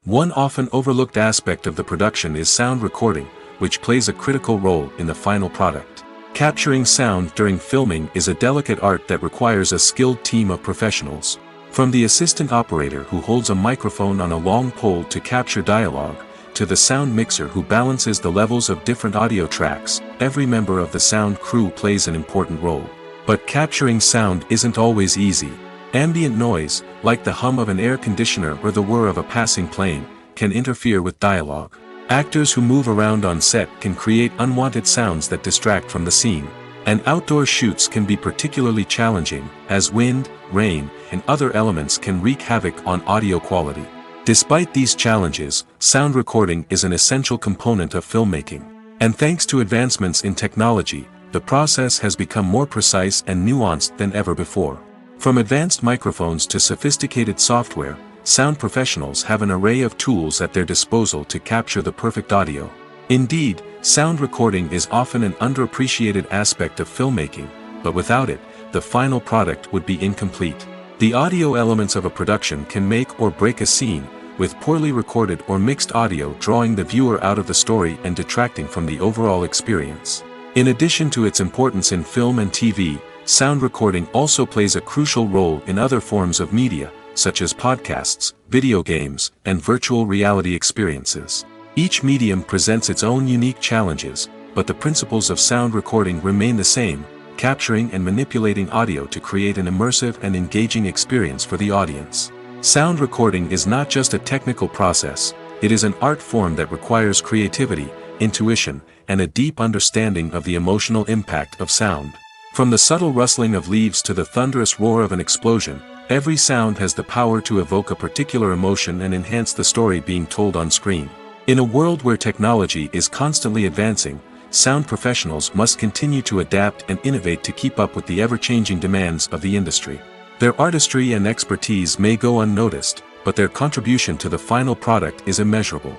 One often overlooked aspect of the production is sound recording, which plays a critical role in the final product. Capturing sound during filming is a delicate art that requires a skilled team of professionals. From the assistant operator who holds a microphone on a long pole to capture dialogue, to the sound mixer who balances the levels of different audio tracks, every member of the sound crew plays an important role. But capturing sound isn't always easy. Ambient noise, like the hum of an air conditioner or the whir of a passing plane, can interfere with dialogue. Actors who move around on set can create unwanted sounds that distract from the scene. And outdoor shoots can be particularly challenging, as wind, rain, and other elements can wreak havoc on audio quality. Despite these challenges, sound recording is an essential component of filmmaking. And thanks to advancements in technology, the process has become more precise and nuanced than ever before. From advanced microphones to sophisticated software, sound professionals have an array of tools at their disposal to capture the perfect audio. Indeed, sound recording is often an underappreciated aspect of filmmaking, but without it, the final product would be incomplete. The audio elements of a production can make or break a scene, with poorly recorded or mixed audio drawing the viewer out of the story and detracting from the overall experience. In addition to its importance in film and TV, sound recording also plays a crucial role in other forms of media, such as podcasts, video games, and virtual reality experiences. Each medium presents its own unique challenges, but the principles of sound recording remain the same: capturing and manipulating audio to create an immersive and engaging experience for the audience. Sound recording is not just a technical process, it is an art form that requires creativity, intuition, and a deep understanding of the emotional impact of sound. From the subtle rustling of leaves to the thunderous roar of an explosion, Every sound has the power to evoke a particular emotion and enhance the story being told on screen. In a world where technology is constantly advancing, sound professionals must continue to adapt and innovate to keep up with the ever-changing demands of the industry. Their artistry and expertise may go unnoticed, but their contribution to the final product is immeasurable.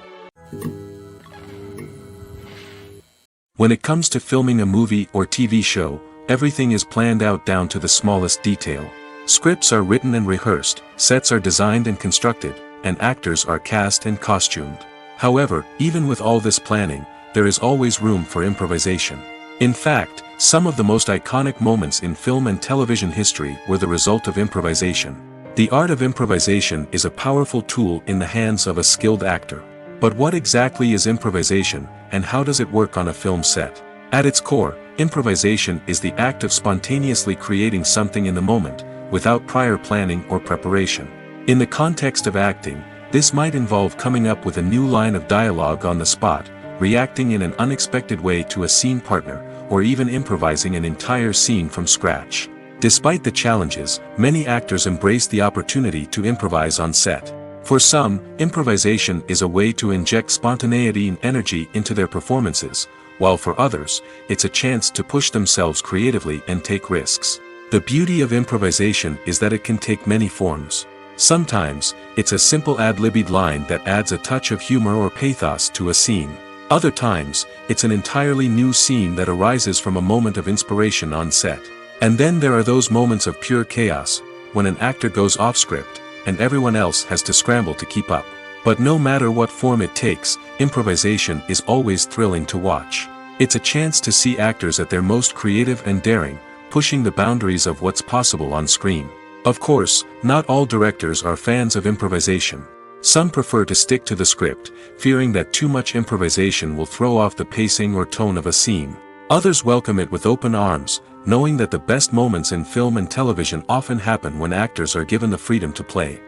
When it comes to filming a movie or TV show, everything is planned out down to the smallest detail. Scripts are written and rehearsed, sets are designed and constructed, and actors are cast and costumed. However, even with all this planning, there is always room for improvisation. In fact, some of the most iconic moments in film and television history were the result of improvisation. The art of improvisation is a powerful tool in the hands of a skilled actor. But what exactly is improvisation, and how does it work on a film set? At its core, improvisation is the act of spontaneously creating something in the moment, without prior planning or preparation. In the context of acting, this might involve coming up with a new line of dialogue on the spot, reacting in an unexpected way to a scene partner, or even improvising an entire scene from scratch. Despite the challenges, many actors embrace the opportunity to improvise on set. For some, improvisation is a way to inject spontaneity and energy into their performances, while for others, it's a chance to push themselves creatively and take risks. The beauty of improvisation is that it can take many forms. Sometimes, it's a simple ad-libbed line that adds a touch of humor or pathos to a scene. Other times, it's an entirely new scene that arises from a moment of inspiration on set. And then there are those moments of pure chaos, when an actor goes off script, and everyone else has to scramble to keep up. But no matter what form it takes, improvisation is always thrilling to watch. It's a chance to see actors at their most creative and daring, pushing the boundaries of what's possible on screen. Of course, not all directors are fans of improvisation. Some prefer to stick to the script, fearing that too much improvisation will throw off the pacing or tone of a scene. Others welcome it with open arms, knowing that the best moments in film and television often happen when actors are given the freedom to play.